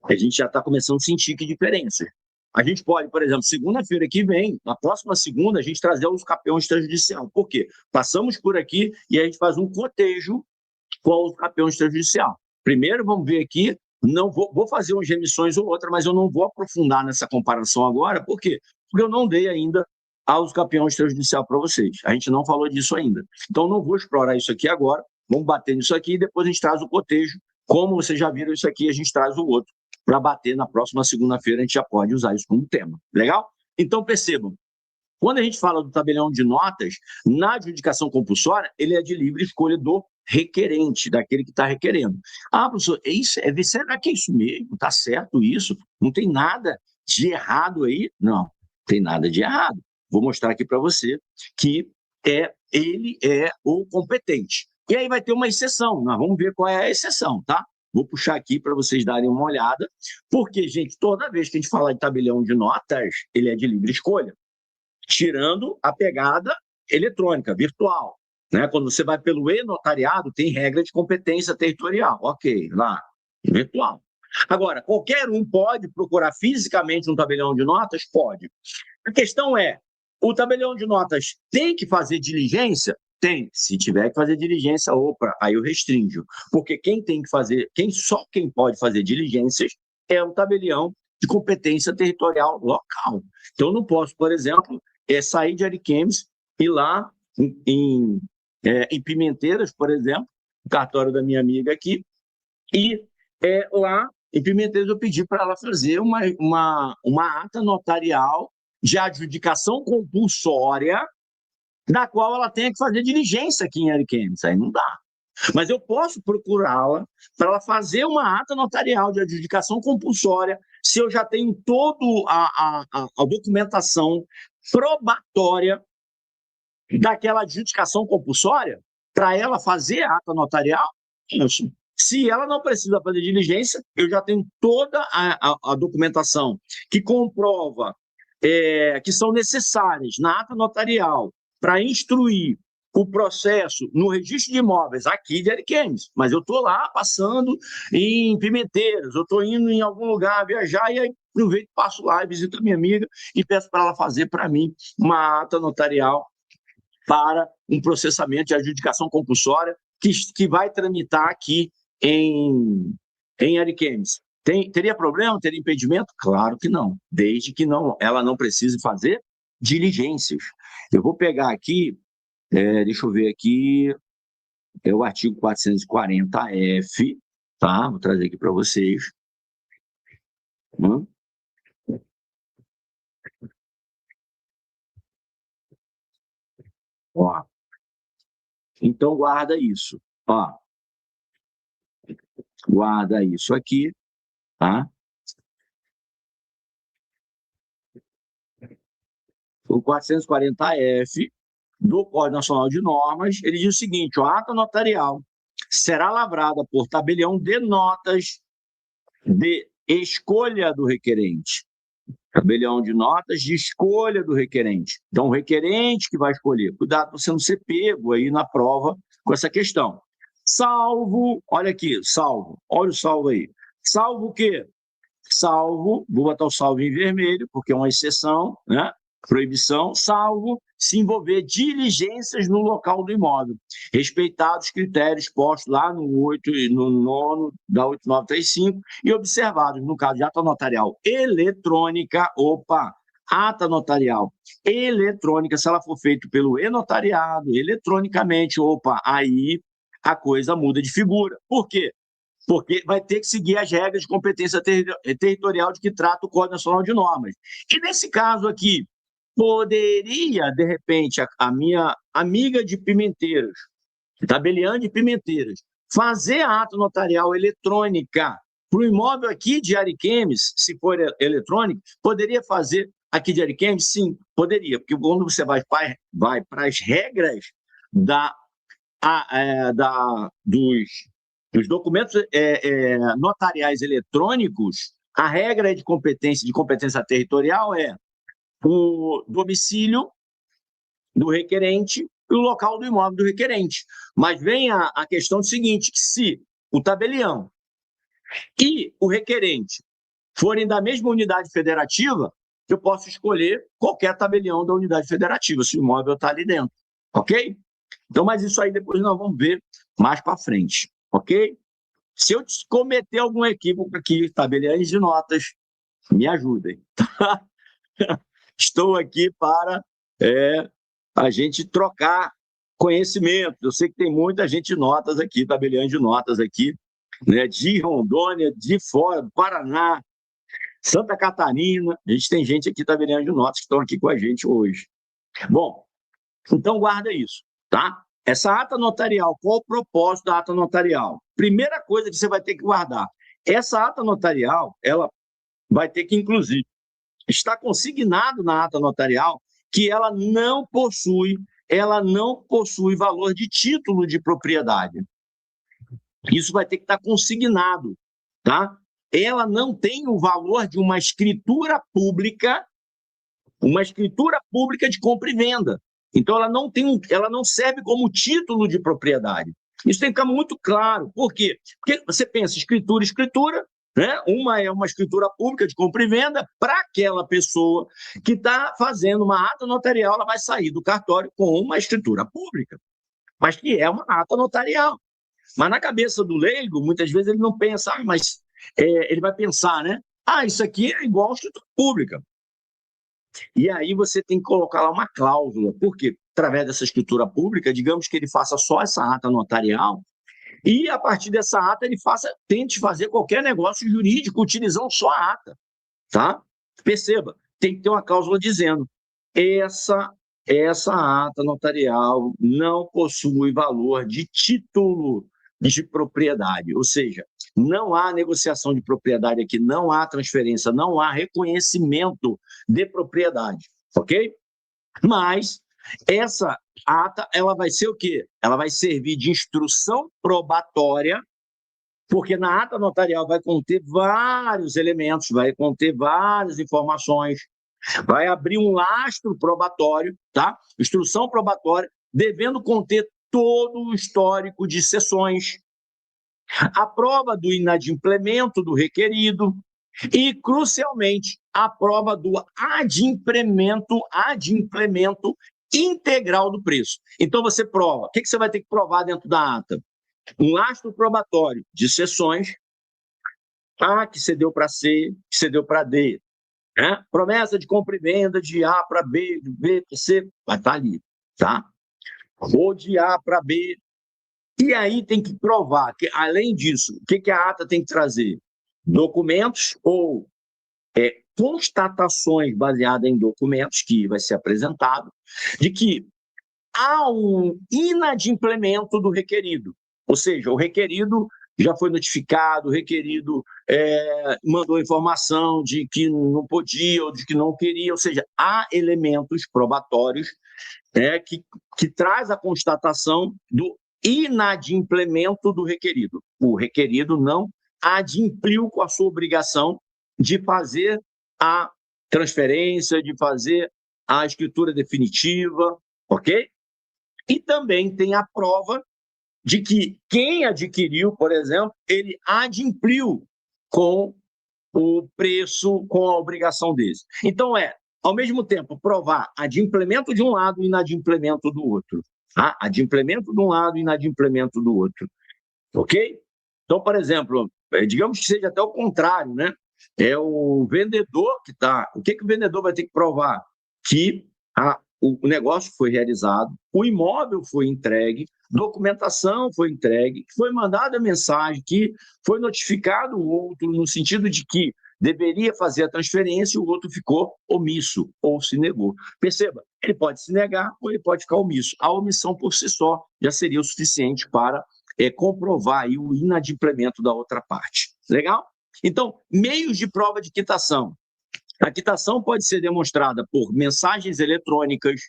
a gente já está começando a sentir que diferença. A gente pode, por exemplo, segunda-feira que vem, na próxima segunda, a gente trazer os capião extrajudicial. Por quê? Passamos por aqui e a gente faz um cotejo com o capião extrajudicial. Primeiro, vamos ver aqui, não vou fazer umas remissões ou outra, mas eu não vou aprofundar nessa comparação agora. Por quê? Porque eu não dei ainda a uso capião extrajudicial para vocês. A gente não falou disso ainda. Então, não vou explorar isso aqui agora. Vamos bater nisso aqui e depois a gente traz o cotejo. Como vocês já viram isso aqui, a gente traz o outro para bater na próxima segunda-feira. A gente já pode usar isso como tema. Legal? Então, percebam. Quando a gente fala do tabelião de notas, na adjudicação compulsória, ele é de livre escolha do requerente, daquele que está requerendo. Ah, professor, será que é isso mesmo? Está certo isso? Não tem nada de errado aí? Não, tem nada de errado. Vou mostrar aqui para você que ele é o competente. E aí vai ter uma exceção, nós vamos ver qual é a exceção, tá? Vou puxar aqui para vocês darem uma olhada, porque, gente, toda vez que a gente fala de tabelião de notas, ele é de livre escolha, tirando a pegada eletrônica, virtual. Né? Quando você vai pelo e-notariado, tem regra de competência territorial. Ok, lá, virtual. Agora, qualquer um pode procurar fisicamente um tabelião de notas? Pode. A questão é, o tabelião de notas tem que fazer diligência? Tem. Se tiver que fazer diligência, opa, aí eu restringo. Porque quem tem que fazer, só quem pode fazer diligências é o tabelião de competência territorial local. Então, eu não posso, por exemplo, sair de Ariquemes e ir lá em Pimenteiras, por exemplo, o cartório da minha amiga aqui, e lá em Pimenteiras eu pedi para ela fazer uma ata notarial de adjudicação compulsória, da qual ela tenha que fazer diligência aqui em Ariquemes. Aí não dá. Mas eu posso procurá-la para ela fazer uma ata notarial de adjudicação compulsória, se eu já tenho toda a documentação probatória daquela adjudicação compulsória, para ela fazer a ata notarial. Se ela não precisa fazer diligência, eu já tenho toda a documentação que comprova que são necessárias na ata notarial para instruir o processo no registro de imóveis aqui de Ariquemes, mas eu estou lá passando em Pimenteiras, eu estou indo em algum lugar viajar e aí aproveito, passo lá e visito a minha amiga e peço para ela fazer para mim uma ata notarial para um processamento de adjudicação compulsória que vai tramitar aqui em Ariquemes. Teria problema? Teria impedimento? Claro que não, desde que ela não precise fazer diligências. Eu vou pegar aqui, deixa eu ver aqui, é o artigo 440F, tá? Vou trazer aqui para vocês. Ó. Então, guarda isso. Ó. Guarda isso aqui, tá? O 440F do Código Nacional de Normas, ele diz o seguinte: a ata notarial será lavrada por tabelião de notas de escolha do requerente. Tabelião de notas de escolha do requerente. Então, o requerente que vai escolher. Cuidado para você não ser pego aí na prova com essa questão. Salvo, olha aqui, salvo, olha o salvo aí. Salvo o quê? Salvo, vou botar o salvo em vermelho, porque é uma exceção, né? Proibição, salvo se envolver diligências no local do imóvel, respeitados os critérios postos lá no 8 e no 9 da 8935 e observados, no caso de ata notarial eletrônica, ata notarial eletrônica, se ela for feita pelo e-notariado, eletronicamente, aí a coisa muda de figura. Por quê? Porque vai ter que seguir as regras de competência territorial de que trata o Código Nacional de Normas. E nesse caso aqui, poderia, de repente, a minha amiga de Pimenteiras, tabeliã de Pimenteiras, fazer a ata notarial eletrônica para o imóvel aqui de Ariquemes, se for eletrônico, poderia fazer aqui de Ariquemes? Sim, poderia, porque quando você vai para as regras dos documentos notariais eletrônicos, a regra de competência territorial é o domicílio do requerente e o local do imóvel do requerente. Mas vem a questão seguinte, que se o tabelião e o requerente forem da mesma unidade federativa, eu posso escolher qualquer tabelião da unidade federativa, se o imóvel está ali dentro, ok? Então, mas isso aí depois nós vamos ver mais para frente, ok? Se eu cometer algum equívoco aqui, tabeliões de notas, me ajudem, tá? Estou aqui para a gente trocar conhecimento. Eu sei que tem muita gente de notas aqui, tabeliões de notas aqui, né, de Rondônia, de fora, do Paraná, Santa Catarina. A gente tem gente aqui, tabeliões de notas, que estão aqui com a gente hoje. Bom, então guarda isso, tá? Essa ata notarial, qual o propósito da ata notarial? Primeira coisa que você vai ter que guardar. Essa ata notarial, ela vai ter que, inclusive, estar consignado na ata notarial que ela não possui valor de título de propriedade. Isso vai ter que estar consignado, tá? Ela não tem o valor de uma escritura pública de compra e venda. Então, ela não serve como título de propriedade. Isso tem que ficar muito claro. Por quê? Porque você pensa, escritura, né? Uma é uma escritura pública de compra e venda para aquela pessoa que está fazendo uma ata notarial, ela vai sair do cartório com uma escritura pública, mas que é uma ata notarial. Mas na cabeça do leigo, muitas vezes ele não pensa, ele vai pensar, né? Isso aqui é igual a escritura pública. E aí você tem que colocar lá uma cláusula, porque através dessa escritura pública, digamos que ele faça só essa ata notarial, e a partir dessa ata ele tente fazer qualquer negócio jurídico utilizando só a ata, tá? Perceba, tem que ter uma cláusula dizendo essa ata notarial não possui valor de título de propriedade, ou seja, não há negociação de propriedade aqui, não há transferência, não há reconhecimento de propriedade, ok? Mas essa ata, ela vai ser o quê? Ela vai servir de instrução probatória, porque na ata notarial vai conter vários elementos, vai conter várias informações, vai abrir um lastro probatório, tá? Instrução probatória, devendo conter todo o histórico de sessões, a prova do inadimplemento do requerido e, crucialmente, a prova do adimplemento integral do preço. Então, você prova. O que você vai ter que provar dentro da ata? Um lastro probatório de sessões, A que cedeu para C, que cedeu para D. Né? Promessa de compra e venda de A para B, de B para C, vai estar ali, tá? Ou de A para B. E aí tem que provar que, além disso, o que a ata tem que trazer? Documentos ou constatações baseadas em documentos que vai ser apresentado, de que há um inadimplemento do requerido. Ou seja, o requerido já foi notificado, o requerido mandou informação de que não podia ou de que não queria, ou seja, há elementos probatórios que traz a constatação do inadimplemento do requerido. O requerido não adimpliu com a sua obrigação de fazer a transferência, de fazer a escritura definitiva, ok? E também tem a prova de que quem adquiriu, por exemplo, ele adimpliu com o preço, com a obrigação dele. Então, ao mesmo tempo, provar adimplemento de um lado e inadimplemento do outro. Tá? Adimplemento de um lado e inadimplemento do outro. Ok? Então, por exemplo, digamos que seja até o contrário, né? É o vendedor que está... O que o vendedor vai ter que provar? Que o negócio foi realizado, o imóvel foi entregue, documentação foi entregue, foi mandada a mensagem, que foi notificado o outro no sentido de que deveria fazer a transferência e o outro ficou omisso ou se negou. Perceba, ele pode se negar ou ele pode ficar omisso. A omissão por si só já seria o suficiente para comprovar aí o inadimplemento da outra parte. Legal? Então, meios de prova de quitação. A quitação pode ser demonstrada por mensagens eletrônicas,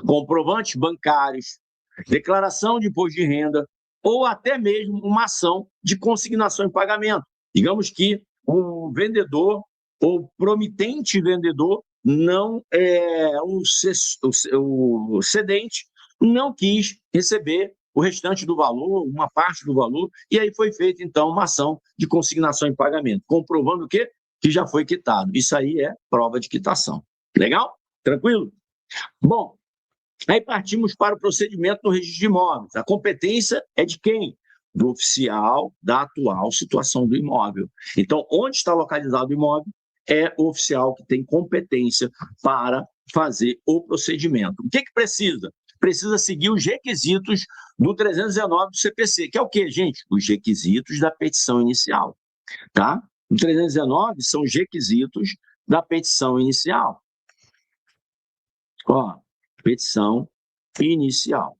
comprovantes bancários, declaração de imposto de renda ou até mesmo uma ação de consignação em pagamento. Digamos que o vendedor ou promitente vendedor não o cedente não quis receber o restante do valor, uma parte do valor, e aí foi feita, então, uma ação de consignação em pagamento, comprovando o quê? Que já foi quitado. Isso aí é prova de quitação. Legal? Tranquilo? Bom, aí partimos para o procedimento no registro de imóveis. A competência é de quem? Do oficial da atual situação do imóvel. Então, onde está localizado o imóvel é o oficial que tem competência para fazer o procedimento. O que precisa? Precisa seguir os requisitos do 319 do CPC, que é o quê, gente? Os requisitos da petição inicial, tá? O 319 são os requisitos da petição inicial. Ó, petição inicial.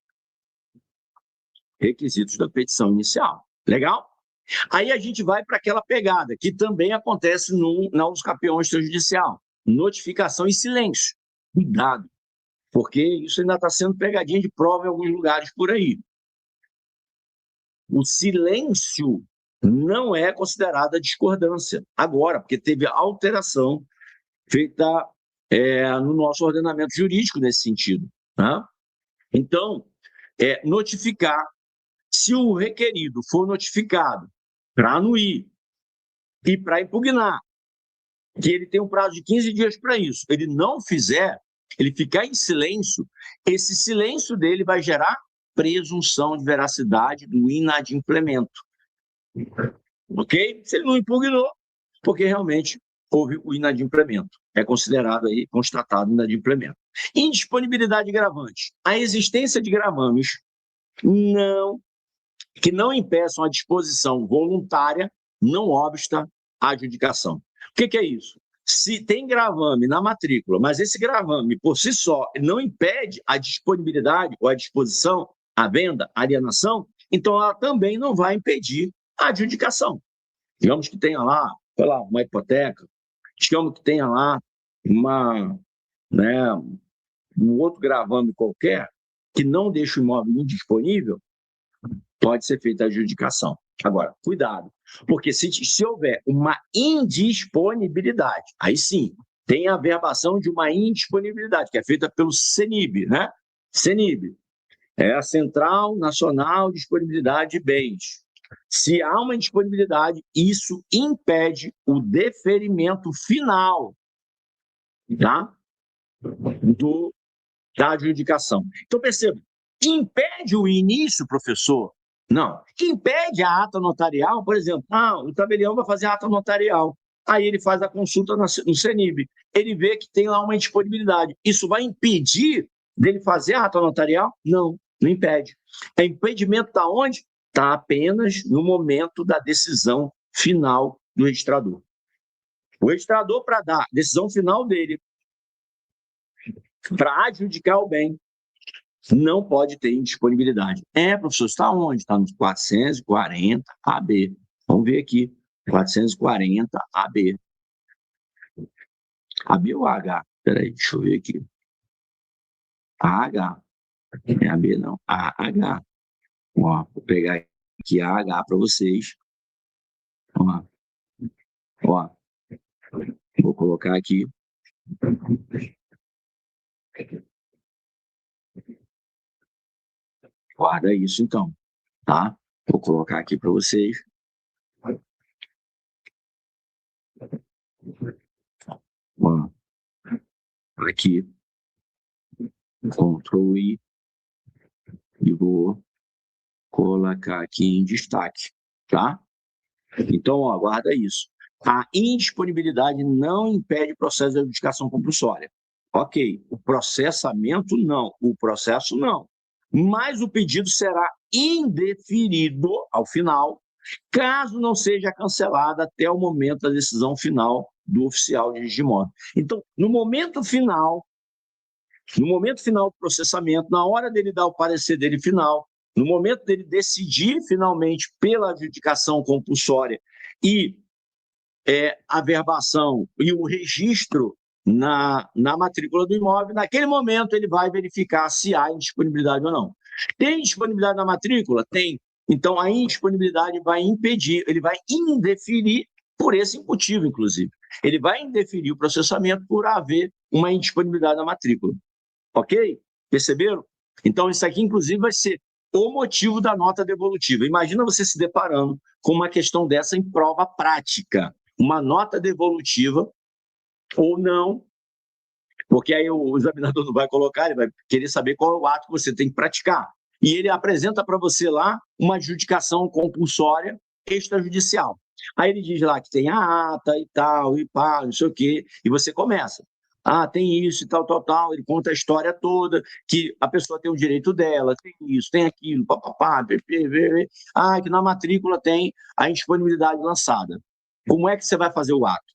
Requisitos da petição inicial. Legal? Aí a gente vai para aquela pegada, que também acontece na usucapião extrajudicial. Notificação em silêncio. Cuidado, porque isso ainda está sendo pegadinha de prova em alguns lugares por aí. O silêncio não é considerada discordância agora, porque teve alteração feita no nosso ordenamento jurídico nesse sentido. Tá? Então, notificar, se o requerido for notificado para anuir e para impugnar, que ele tem um prazo de 15 dias para isso, ele não fizer, ele ficar em silêncio, esse silêncio dele vai gerar presunção de veracidade do inadimplemento. Ok? Se ele não impugnou, porque realmente houve o inadimplemento. É considerado aí, constatado inadimplemento. Indisponibilidade de gravante. A existência de gravames que não impeçam a disposição voluntária não obsta à adjudicação. O que é isso? Se tem gravame na matrícula, mas esse gravame, por si só, não impede a disponibilidade ou a disposição, a venda, a alienação, então ela também não vai impedir a adjudicação. Digamos que tenha lá, sei lá, uma hipoteca, digamos que tenha lá um outro gravame qualquer que não deixa o imóvel indisponível, pode ser feita a adjudicação. Agora, cuidado, porque se houver uma indisponibilidade, aí sim, tem a averbação de uma indisponibilidade, que é feita pelo CENIB, né? CENIB é a Central Nacional de Disponibilidade de Bens. Se há uma indisponibilidade, isso impede o deferimento final, tá? Da adjudicação. Então, perceba, impede o início, professor? Não. Impede a ata notarial, por exemplo, o tabelião vai fazer a ata notarial. Aí ele faz a consulta no CENIB. Ele vê que tem lá uma indisponibilidade. Isso vai impedir dele fazer a ata notarial? Não, não impede. É impedimento está onde? Está apenas no momento da decisão final do registrador. O registrador, para dar a decisão final dele, para adjudicar o bem, não pode ter indisponibilidade. Professor, está onde? Está no 440 AB. Vamos ver aqui. 440 AB. AB ou H? Espera aí, deixa eu ver aqui. AH. Não é AB, não. AH. Ó, vou pegar aqui AH para vocês. Ó, vou colocar aqui. Guarda isso, então, tá? Vou colocar aqui para vocês. Ó, aqui. Ctrl I. E vou colocar aqui em destaque, tá? Então, ó, guarda isso. A indisponibilidade não impede o processo de adjudicação compulsória. Ok, o processamento não, o processo não. Mas o pedido será indeferido ao final, caso não seja cancelado até o momento da decisão final do oficial de registro. Então, no momento final do processamento, na hora dele dar o parecer dele final, no momento dele decidir finalmente pela adjudicação compulsória e a verbação e o registro na matrícula do imóvel, naquele momento ele vai verificar se há indisponibilidade ou não. Tem disponibilidade na matrícula? Tem. Então, a indisponibilidade vai impedir, ele vai indeferir por esse motivo, inclusive. Ele vai indeferir o processamento por haver uma indisponibilidade na matrícula. Ok? Perceberam? Então, isso aqui, inclusive, vai ser o motivo da nota devolutiva. Imagina você se deparando com uma questão dessa em prova prática. Uma nota devolutiva ou não, porque aí o examinador não vai colocar, ele vai querer saber qual é o ato que você tem que praticar. E ele apresenta para você lá uma adjudicação compulsória extrajudicial. Aí ele diz lá que tem a ata e tal, e pá, não sei o quê, e você começa. Tem isso e tal, ele conta a história toda, que a pessoa tem o direito dela, tem isso, tem aquilo, papapá, que na matrícula tem a indisponibilidade lançada. Como é que você vai fazer o ato?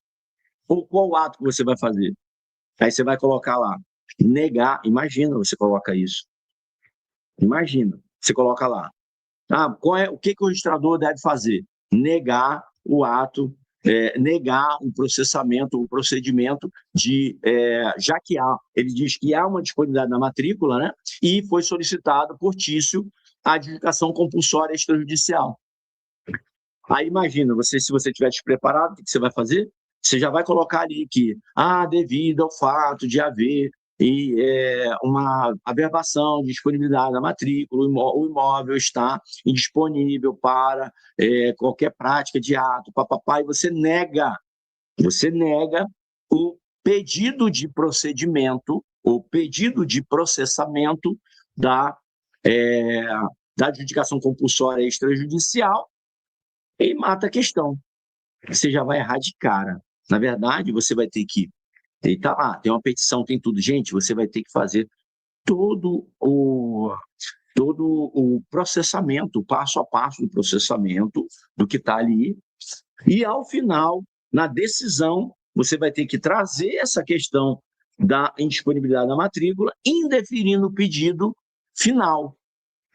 Ou qual ato que você vai fazer? Aí você vai colocar lá, negar, imagina você coloca isso. Imagina, você coloca lá. O que o registrador deve fazer? Negar o ato, negar o processamento, o procedimento já que ele diz que há uma disponibilidade na matrícula, né? E foi solicitado por Tício a adjudicação compulsória extrajudicial. Aí imagina, se você estiver despreparado, o que você vai fazer? Você já vai colocar ali que, devido ao fato de haver uma averbação de disponibilidade da matrícula, o imóvel está indisponível para qualquer prática de ato, papapá, e você nega o pedido de procedimento, o pedido de processamento da adjudicação compulsória extrajudicial e mata a questão. Você já vai errar de cara. Na verdade, você vai ter que... Tá lá, tem uma petição, tem tudo. Gente, você vai ter que fazer todo o processamento, o passo a passo do processamento do que está ali. E, ao final, na decisão, você vai ter que trazer essa questão da indisponibilidade da matrícula, indeferindo o pedido final.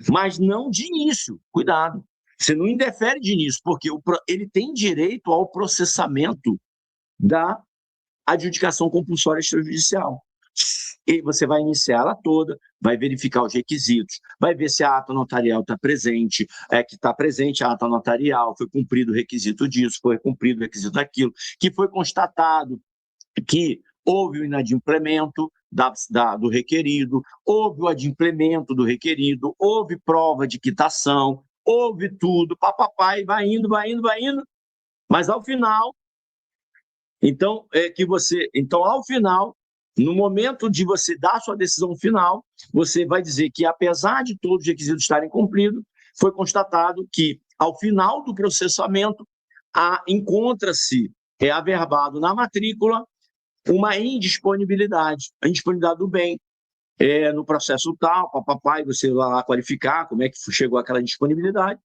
Mas não de início. Cuidado. Você não indefere de início, porque ele tem direito ao processamento da adjudicação compulsória extrajudicial. E você vai iniciar ela toda, vai verificar os requisitos, vai ver se a ata notarial está presente, que está presente a ata notarial, foi cumprido o requisito disso, foi cumprido o requisito daquilo, que foi constatado que houve o inadimplemento do requerido, houve o adimplemento do requerido, houve prova de quitação, houve tudo, papapá, e vai indo, mas ao final, ao final, no momento de você dar sua decisão final, você vai dizer que, apesar de todos os requisitos estarem cumpridos, foi constatado que, ao final do processamento, encontra-se averbado na matrícula uma indisponibilidade, a indisponibilidade do bem, no processo tal, papapá, você vai lá qualificar como é que chegou aquela indisponibilidade.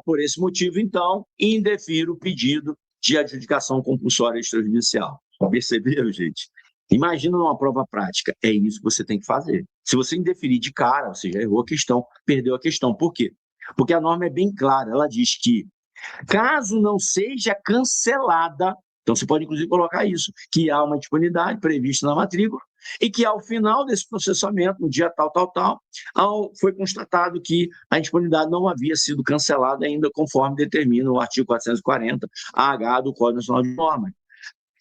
Por esse motivo, então, indefiro o pedido de adjudicação compulsória extrajudicial. Perceberam, gente? Imagina numa prova prática, é isso que você tem que fazer. Se você indeferir de cara, você já errou a questão, perdeu a questão. Por quê? Porque a norma é bem clara, ela diz que caso não seja cancelada, então você pode inclusive colocar isso, que há uma disponibilidade prevista na matrícula e que ao final desse processamento, no dia foi constatado que a disponibilidade não havia sido cancelada ainda conforme determina o artigo 440-AH do Código Nacional de Normas.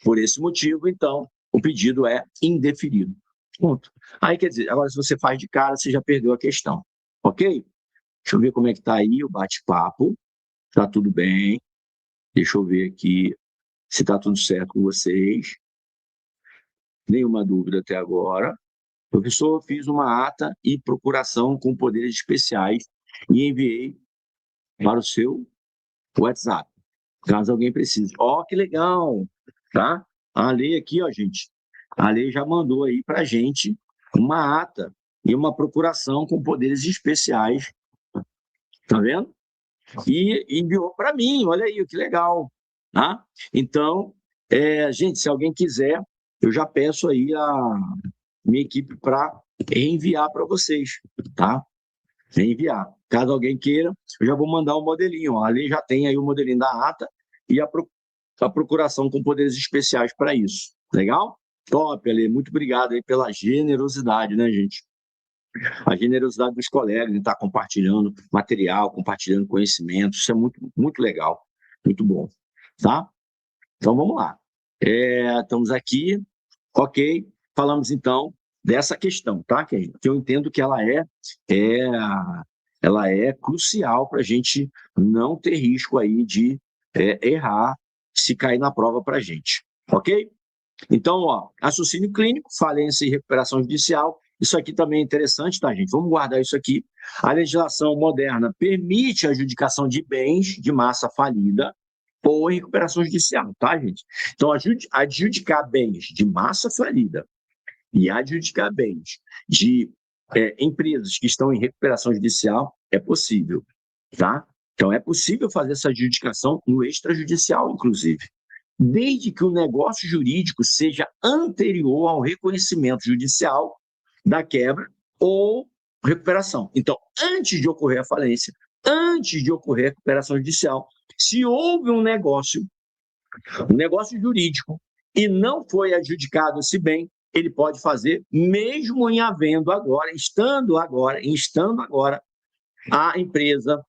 Por esse motivo, então, o pedido é indeferido. Ponto. Aí, quer dizer, agora se você faz de cara, você já perdeu a questão. Ok? Deixa eu ver como é que está aí o bate-papo. Está tudo bem. Deixa eu ver aqui se está tudo certo com vocês. Nenhuma dúvida até agora. Professor, fiz uma ata e procuração com poderes especiais e enviei para o seu WhatsApp, caso alguém precise. Ó, que legal, tá? A lei aqui, ó, gente, a lei já mandou aí para a gente uma ata e uma procuração com poderes especiais, tá vendo? E enviou para mim, olha aí, que legal, tá? Então, gente, se alguém quiser, eu já peço aí a minha equipe para enviar para vocês, tá? Enviar. Caso alguém queira, eu já vou mandar o modelinho. Ó. Ali já tem aí o modelinho da ata e a procuração com poderes especiais para isso. Legal? Top, Ale. Muito obrigado aí pela generosidade, né, gente? A generosidade dos colegas, de estar compartilhando material, compartilhando conhecimento. Isso é muito, muito legal. Muito bom. Tá? Então, vamos lá. Estamos aqui. Ok. Falamos, então, dessa questão, tá? Que eu entendo que ela é crucial para a gente não ter risco aí de errar se cair na prova para a gente, ok? Então, ó, raciocínio clínico, falência e recuperação judicial, isso aqui também é interessante, tá, gente? Vamos guardar isso aqui. A legislação moderna permite a adjudicação de bens de massa falida ou em recuperação judicial, tá, gente? Então, adjudicar bens de massa falida e adjudicar bens de empresas que estão em recuperação judicial é possível, tá? Então, é possível fazer essa adjudicação no extrajudicial, inclusive, desde que o negócio jurídico seja anterior ao reconhecimento judicial da quebra ou recuperação. Então, antes de ocorrer a falência, antes de ocorrer a recuperação judicial, se houve um negócio jurídico, e não foi adjudicado esse bem, ele pode fazer, mesmo em havendo agora, estando agora, a empresa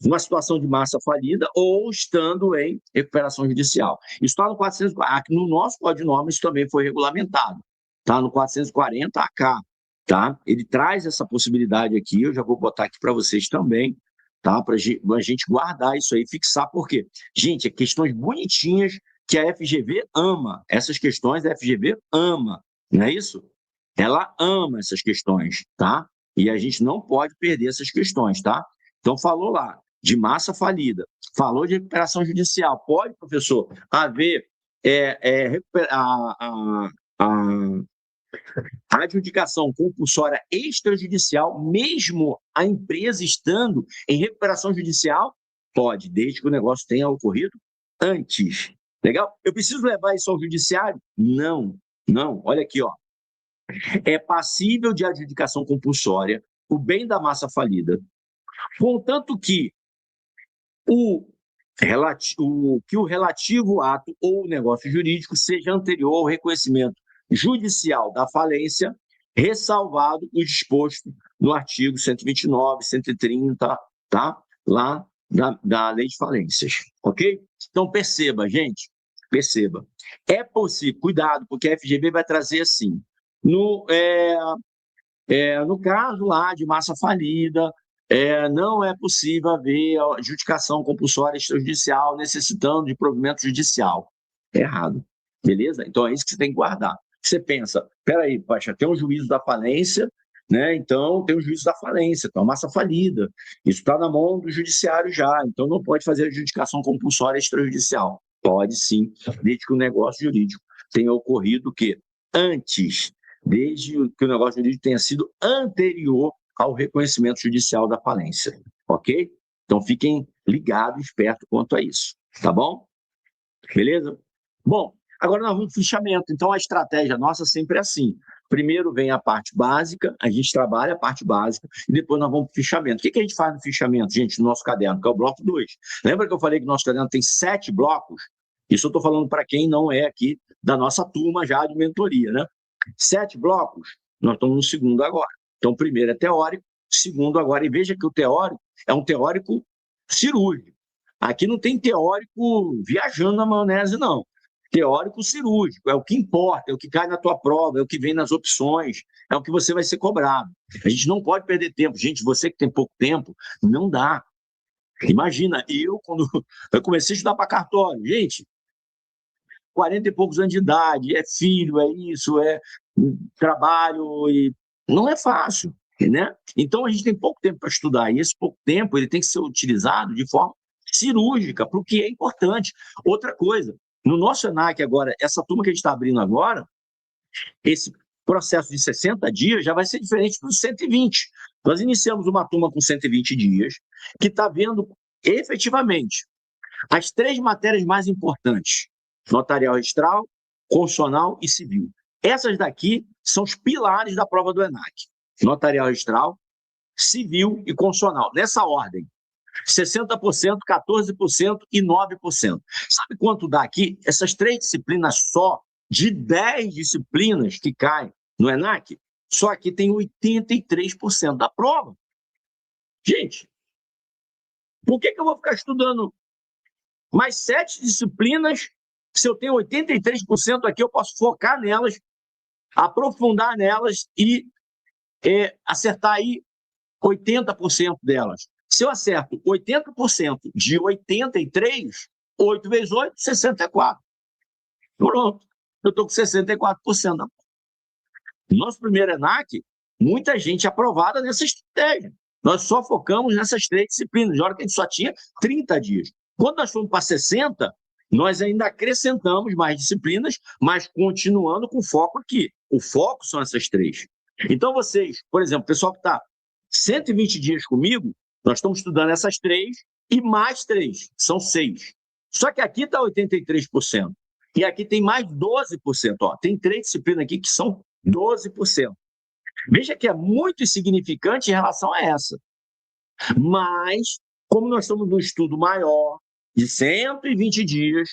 uma situação de massa falida ou estando em recuperação judicial. Isso está no 440, no nosso Código de Normas isso também foi regulamentado, tá? No 440-AK, tá? Ele traz essa possibilidade aqui, eu já vou botar aqui para vocês também, tá? Para a gente guardar isso aí, fixar, por quê? Gente, é questões bonitinhas que a FGV ama, essas questões a FGV ama, não é isso? Ela ama essas questões, tá? E a gente não pode perder essas questões, tá? Então, falou lá de massa falida, falou de recuperação judicial. Pode, professor, haver a adjudicação compulsória extrajudicial, mesmo a empresa estando em recuperação judicial? Pode, desde que o negócio tenha ocorrido antes. Legal? Eu preciso levar isso ao judiciário? Não, não. Olha aqui, ó. É passível de adjudicação compulsória o bem da massa falida, contanto que o relativo ato ou negócio jurídico seja anterior ao reconhecimento judicial da falência, ressalvado o disposto no artigo 129, 130, tá? Lá da Lei de Falências, ok? Então, perceba, gente, perceba. É possível, cuidado, porque a FGV vai trazer assim, no caso lá de massa falida, não é possível haver adjudicação compulsória extrajudicial necessitando de provimento judicial. É errado, beleza? Então é isso que você tem que guardar. Você pensa, peraí, Pacha, tem um juízo da falência, né? Então tem um juízo da falência, tem uma massa falida. Isso está na mão do judiciário já, então não pode fazer adjudicação compulsória extrajudicial. Pode sim, desde que o negócio jurídico tenha ocorrido o quê? Antes, desde que o negócio jurídico tenha sido anterior ao reconhecimento judicial da falência, ok? Então fiquem ligados, espertos quanto a isso, tá bom? Beleza? Bom, agora nós vamos para o fichamento. Então, a estratégia nossa sempre é assim. Primeiro vem a parte básica, a gente trabalha a parte básica, e depois nós vamos para o fichamento. O que a gente faz no fichamento, gente, no nosso caderno, que é o bloco 2? Lembra que eu falei que o nosso caderno tem 7 blocos? Isso eu estou falando para quem não é aqui da nossa turma já de mentoria, né? 7 blocos, nós estamos no segundo agora. Então, o primeiro é teórico, segundo agora. E veja que o teórico é um teórico cirúrgico. Aqui não tem teórico viajando na maionese, não. Teórico cirúrgico, é o que importa, é o que cai na tua prova, é o que vem nas opções, é o que você vai ser cobrado. A gente não pode perder tempo. Gente, você que tem pouco tempo, não dá. Imagina, quando eu comecei a estudar para cartório, gente, 40 e poucos anos de idade, é filho, é isso, é trabalho, e não é fácil, né? Então a gente tem pouco tempo para estudar, e esse pouco tempo ele tem que ser utilizado de forma cirúrgica, para o que é importante. Outra coisa, no nosso ENAC agora, essa turma que a gente está abrindo agora, esse processo de 60 dias já vai ser diferente dos 120. Nós iniciamos uma turma com 120 dias, que está vendo efetivamente as 3 matérias mais importantes: notarial registral, constitucional e civil. Essas daqui são os pilares da prova do ENAC: notarial registral, civil e constitucional, nessa ordem. 60%, 14% e 9%. Sabe quanto dá aqui? Essas 3 disciplinas só, de 10 disciplinas que caem no ENAC, só aqui tem 83% da prova. Gente, por que eu vou ficar estudando mais 7 disciplinas se eu tenho 83% aqui? Eu posso focar nelas, aprofundar nelas e acertar aí 80% delas. Se eu acerto 80% de 83, 8 vezes 8, 64. Pronto. Eu estou com 64%. Nosso primeiro ENAC, muita gente aprovada nessa estratégia. Nós só focamos nessas 3 disciplinas, de hora que a gente só tinha 30 dias. Quando nós fomos para 60, nós ainda acrescentamos mais disciplinas, mas continuando com foco aqui. O foco são essas 3. Então, vocês, por exemplo, o pessoal que está 120 dias comigo, nós estamos estudando essas 3 e mais 3, são 6. Só que aqui está 83%. E aqui tem mais 12%. Ó. Tem 3 disciplinas aqui que são 12%. Veja que é muito insignificante em relação a essa. Mas, como nós estamos num estudo maior, de 120 dias,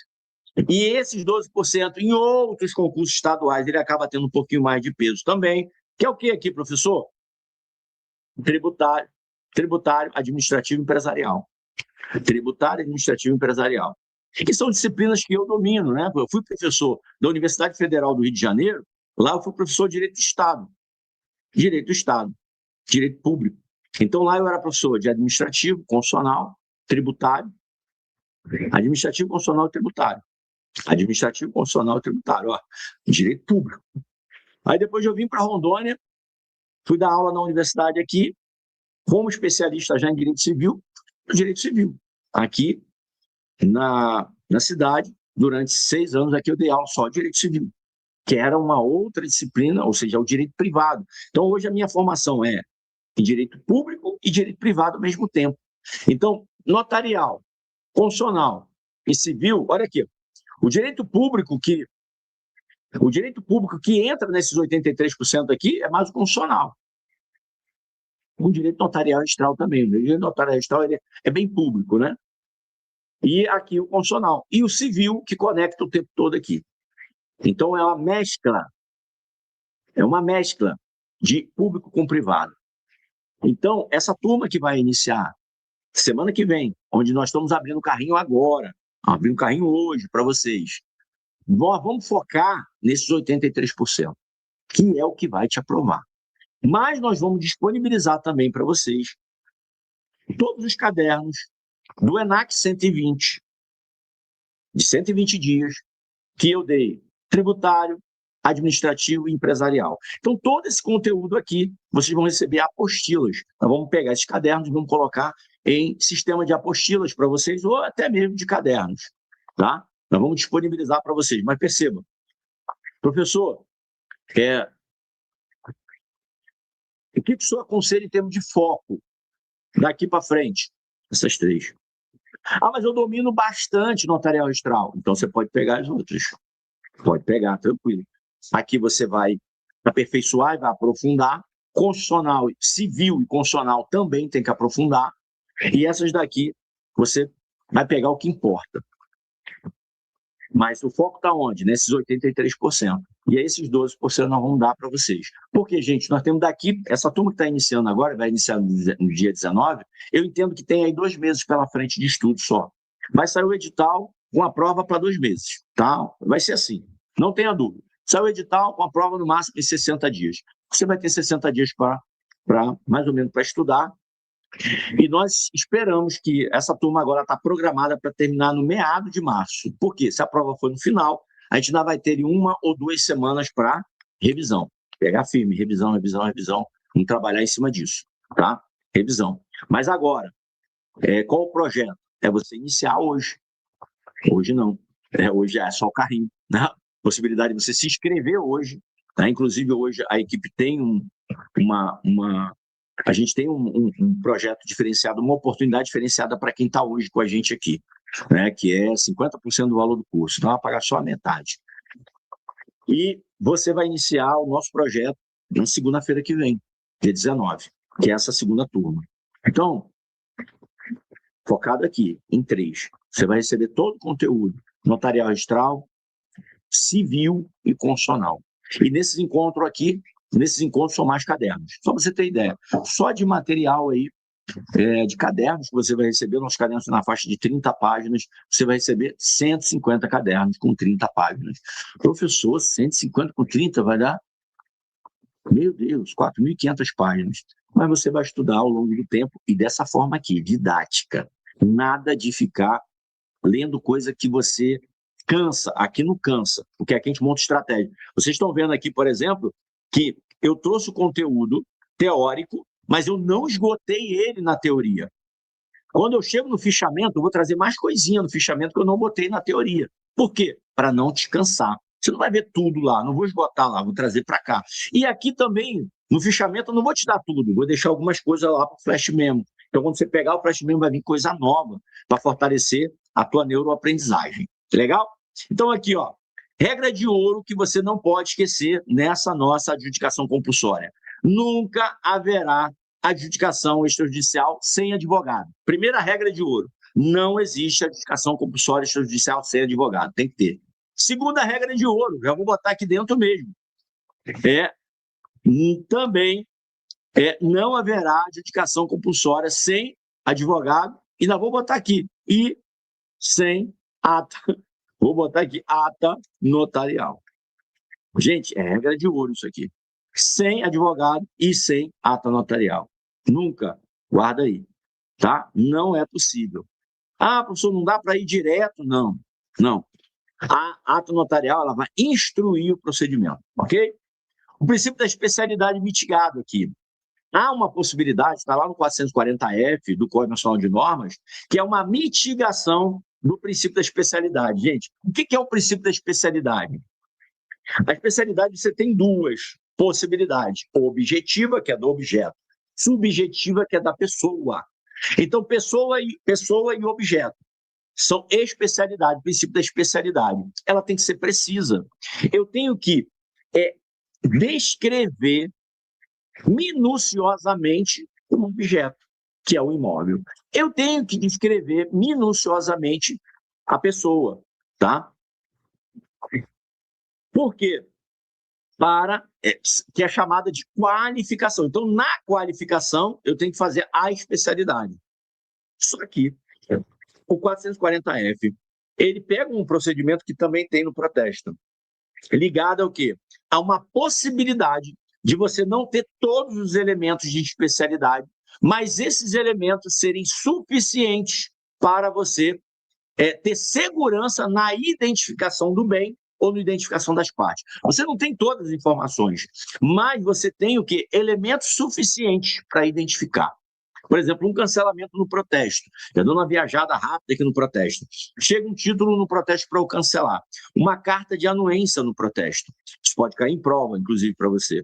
e esses 12% em outros concursos estaduais, ele acaba tendo um pouquinho mais de peso também, que é o que aqui, professor? Tributário, administrativo e empresarial. Tributário, administrativo e empresarial. Que são disciplinas que eu domino, né? Eu fui professor da Universidade Federal do Rio de Janeiro, lá eu fui professor de Direito do Estado. Direito do Estado. Direito Público. Então lá eu era professor de administrativo, constitucional, tributário, administrativo, constitucional e tributário. Administrativo, constitucional e tributário. Ó, direito público. Aí depois eu vim para Rondônia, fui dar aula na universidade aqui, como especialista já em direito civil, aqui na cidade, durante 6 anos aqui eu dei aula só de direito civil, que era uma outra disciplina, ou seja, o direito privado. Então hoje a minha formação é em direito público e direito privado ao mesmo tempo. Então, notarial, constitucional e civil, olha aqui, o direito público que entra nesses 83% aqui é mais o constitucional. O direito notarial registral também. O direito notarial registral ele é bem público, né? E aqui o constitucional. E o civil, que conecta o tempo todo aqui. Então, é uma mescla de público com privado. Então, essa turma que vai iniciar semana que vem, onde nós estamos abrindo o carrinho agora, abrindo o carrinho hoje para vocês, nós vamos focar nesses 83%, que é o que vai te aprovar. Mas nós vamos disponibilizar também para vocês todos os cadernos do ENAC 120, de 120 dias, que eu dei tributário, administrativo e empresarial. Então, todo esse conteúdo aqui, vocês vão receber apostilas. Nós vamos pegar esses cadernos e vamos colocar em sistema de apostilas para vocês, ou até mesmo de cadernos, tá? Nós vamos disponibilizar para vocês. Mas perceba, professor, o que o senhor aconselha em termos de foco daqui para frente? Essas 3. Ah, mas eu domino bastante notarial registral. Então, você pode pegar as outras. Pode pegar, tranquilo. Aqui você vai aperfeiçoar e vai aprofundar. Constitucional, civil e constitucional também tem que aprofundar. E essas daqui você vai pegar o que importa. Mas o foco está onde? Nesses 83%. E esses 12% nós vamos dar para vocês. Porque, gente, nós temos daqui, essa turma que está iniciando agora, vai iniciar no dia 19, eu entendo que tem aí 2 meses pela frente de estudo só. Vai sair o edital com a prova para 2 meses, tá? Vai ser assim, não tenha dúvida. Sai o edital com a prova no máximo em 60 dias. Você vai ter 60 dias para mais ou menos para estudar. E nós esperamos que essa turma agora está programada para terminar no meado de março. Por quê? Se a prova for no final, a gente ainda vai ter 1 ou 2 semanas para revisão. Pegar firme, revisão. Vamos trabalhar em cima disso, tá? Revisão. Mas agora, qual o projeto? É você iniciar hoje. Hoje não. Hoje é só o carrinho, né? Possibilidade de você se inscrever hoje, tá? Inclusive, hoje a equipe tem a gente tem um projeto diferenciado, uma oportunidade diferenciada para quem está hoje com a gente aqui, né, que é 50% do valor do curso, então vai pagar só a metade. E você vai iniciar o nosso projeto na segunda-feira que vem, dia 19, que é essa segunda turma. Então, focado aqui em 3, você vai receber todo o conteúdo, notarial registral, civil e constitucional. E nesses encontros aqui, são mais cadernos. Só para você ter ideia, só de material aí, de cadernos que você vai receber, nossos cadernos na faixa de 30 páginas, você vai receber 150 cadernos com 30 páginas. Professor, 150 com 30 vai dar, meu Deus, 4.500 páginas. Mas você vai estudar ao longo do tempo e dessa forma aqui, didática. Nada de ficar lendo coisa que você cansa. Aqui não cansa, porque aqui a gente monta estratégia. Vocês estão vendo aqui, por exemplo, que eu trouxe o conteúdo teórico, mas eu não esgotei ele na teoria. Quando eu chego no fichamento, eu vou trazer mais coisinha no fichamento que eu não botei na teoria. Por quê? Para não te cansar. Você não vai ver tudo lá, não vou esgotar lá, vou trazer para cá. E aqui também, no fichamento, eu não vou te dar tudo, vou deixar algumas coisas lá para o Flash Memo. Então, quando você pegar o Flash Memo, vai vir coisa nova para fortalecer a tua neuroaprendizagem. Legal? Então, aqui, ó, regra de ouro que você não pode esquecer nessa nossa adjudicação compulsória. Nunca haverá adjudicação extrajudicial sem advogado. Primeira regra de ouro, não existe adjudicação compulsória extrajudicial sem advogado, tem que ter. Segunda regra de ouro, já vou botar aqui dentro mesmo, também não haverá adjudicação compulsória sem advogado, e ainda vou botar aqui, e sem ata, vou botar aqui, ata notarial. Gente, é regra de ouro isso aqui. Sem advogado e sem ata notarial. Nunca. Guarda aí. Tá? Não é possível. Ah, professor, não dá para ir direto? Não. Não. A ata notarial ela vai instruir o procedimento. Ok? O princípio da especialidade mitigado aqui. Há uma possibilidade, está lá no 440F do Código Nacional de Normas, que é uma mitigação do princípio da especialidade. Gente, o que é o princípio da especialidade? A especialidade você tem 2 possibilidades. Objetiva, que é do objeto. Subjetiva, que é da pessoa. Então, pessoa e objeto são especialidade, princípio da especialidade. Ela tem que ser precisa. Eu tenho que descrever minuciosamente um objeto, que é o imóvel. Eu tenho que descrever minuciosamente a pessoa, tá? Por quê? Que é chamada de qualificação. Então, na qualificação, eu tenho que fazer a especialidade. Isso aqui, o 440F, ele pega um procedimento que também tem no protesto, ligado ao quê? A uma possibilidade de você não ter todos os elementos de especialidade, mas esses elementos serem suficientes para você ter segurança na identificação do bem ou na identificação das partes. Você não tem todas as informações, mas você tem o quê? Elementos suficientes para identificar. Por exemplo, um cancelamento no protesto. Eu dou uma viajada rápida aqui no protesto. Chega um título no protesto para eu cancelar. Uma carta de anuência no protesto. Isso pode cair em prova, inclusive, para você.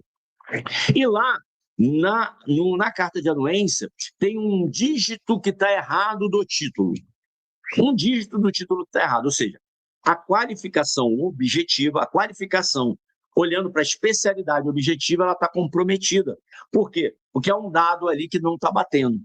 E lá, na carta de anuência, tem um dígito que está errado do título. Um dígito do título que está errado. Ou seja, a qualificação objetiva, a qualificação olhando para a especialidade objetiva, ela está comprometida. Por quê? Porque é um dado ali que não está batendo.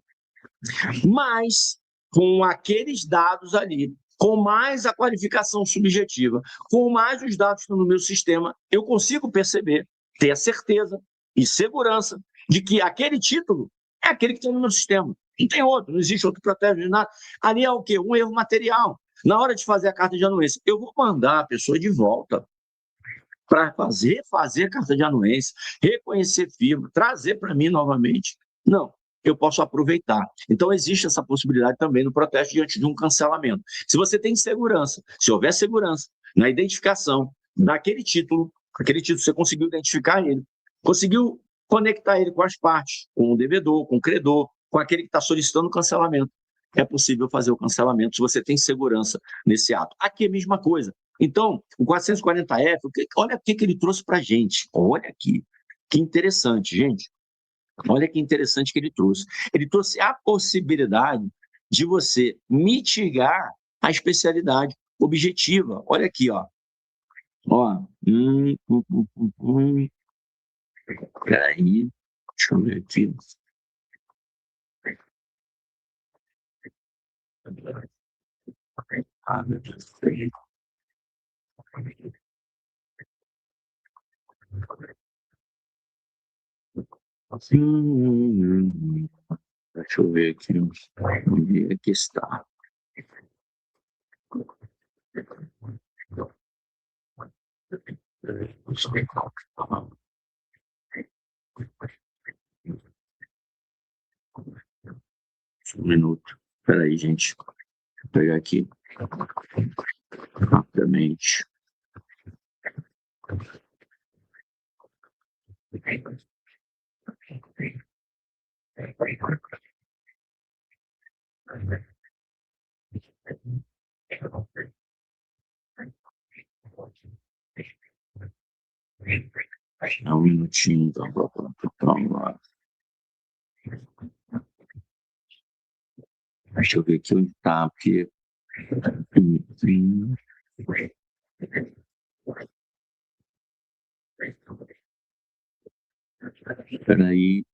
Mas, com aqueles dados ali, com mais a qualificação subjetiva, com mais os dados que estão no meu sistema, eu consigo perceber, ter a certeza e segurança de que aquele título é aquele que está no meu sistema. Não tem outro, não existe outro protesto de nada. Ali é o quê? Um erro material. Na hora de fazer a carta de anuência, eu vou mandar a pessoa de volta para fazer a carta de anuência, reconhecer firma, trazer para mim novamente. Não, eu posso aproveitar. Então, existe essa possibilidade também no protesto diante de um cancelamento. Se você tem segurança, se houver segurança na identificação daquele título, aquele título você conseguiu identificar ele, conseguiu conectar ele com as partes, com o devedor, com o credor, com aquele que está solicitando o cancelamento, é possível fazer o cancelamento se você tem segurança nesse ato. Aqui é a mesma coisa. Então, o 440F, olha o que ele trouxe para a gente. Olha aqui, que interessante, gente. Olha que interessante que ele trouxe. Ele trouxe a possibilidade de você mitigar a especialidade objetiva. Olha aqui, ó. Peraí, deixa eu ver aqui. Ah, meu Deus. Deixa eu ver aqui. Onde é que está? Um minuto. Espera aí, gente. Vou pegar aqui rapidamente. É um minutinho, então, vamos lá. Deixa eu ver aqui onde está, porque... Espera aí.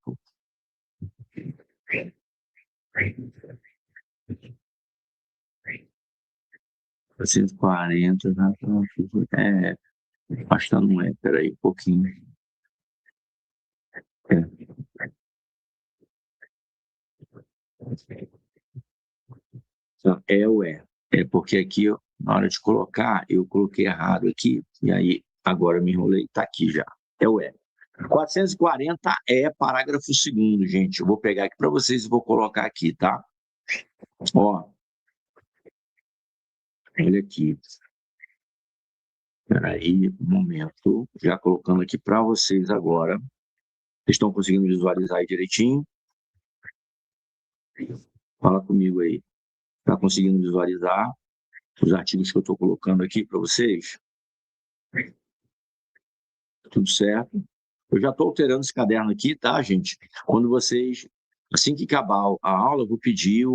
440, acho que não é, espera aí um pouquinho. É ou é? É porque aqui, na hora de colocar, eu coloquei errado aqui, e aí agora me enrolei, está aqui já. É ou é? 440 é parágrafo 2º, gente. Eu vou pegar aqui para vocês e vou colocar aqui, tá? Ó, olha aqui. Espera aí, um momento. Já colocando aqui para vocês agora. Vocês estão conseguindo visualizar aí direitinho? Fala comigo aí. Está conseguindo visualizar os artigos que eu estou colocando aqui para vocês? Tudo certo? Eu já estou alterando esse caderno aqui, tá, gente? Quando vocês, assim que acabar a aula, eu vou pedir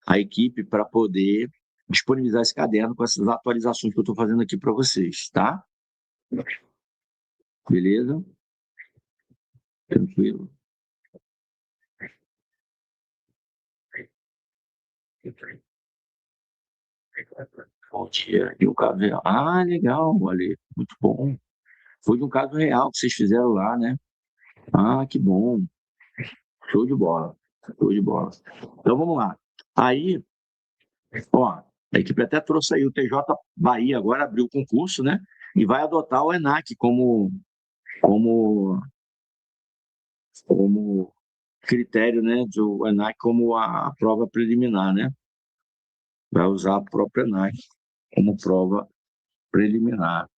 a equipe para poder disponibilizar esse caderno com essas atualizações que eu estou fazendo aqui para vocês, tá? Beleza? Tranquilo? Bom dia. E o caso real? Ah, legal, Ale. Muito bom. Foi de um caso real que vocês fizeram lá, né? Ah, que bom. Show de bola. Show de bola. Então, vamos lá. Aí, ó, a equipe até trouxe aí o TJ Bahia, agora abriu o concurso, né? E vai adotar o ENAC como critério, né? O ENAC como a prova preliminar, né? Vai usar a própria ENAC como prova preliminar.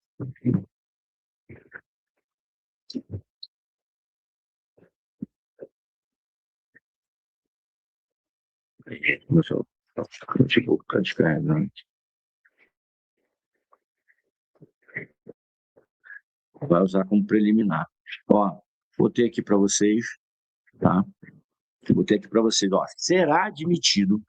Deixa eu ficar descarregando. Vai usar como preliminar. Ó, botei aqui para vocês, tá? Botei aqui para vocês, ó. Será admitido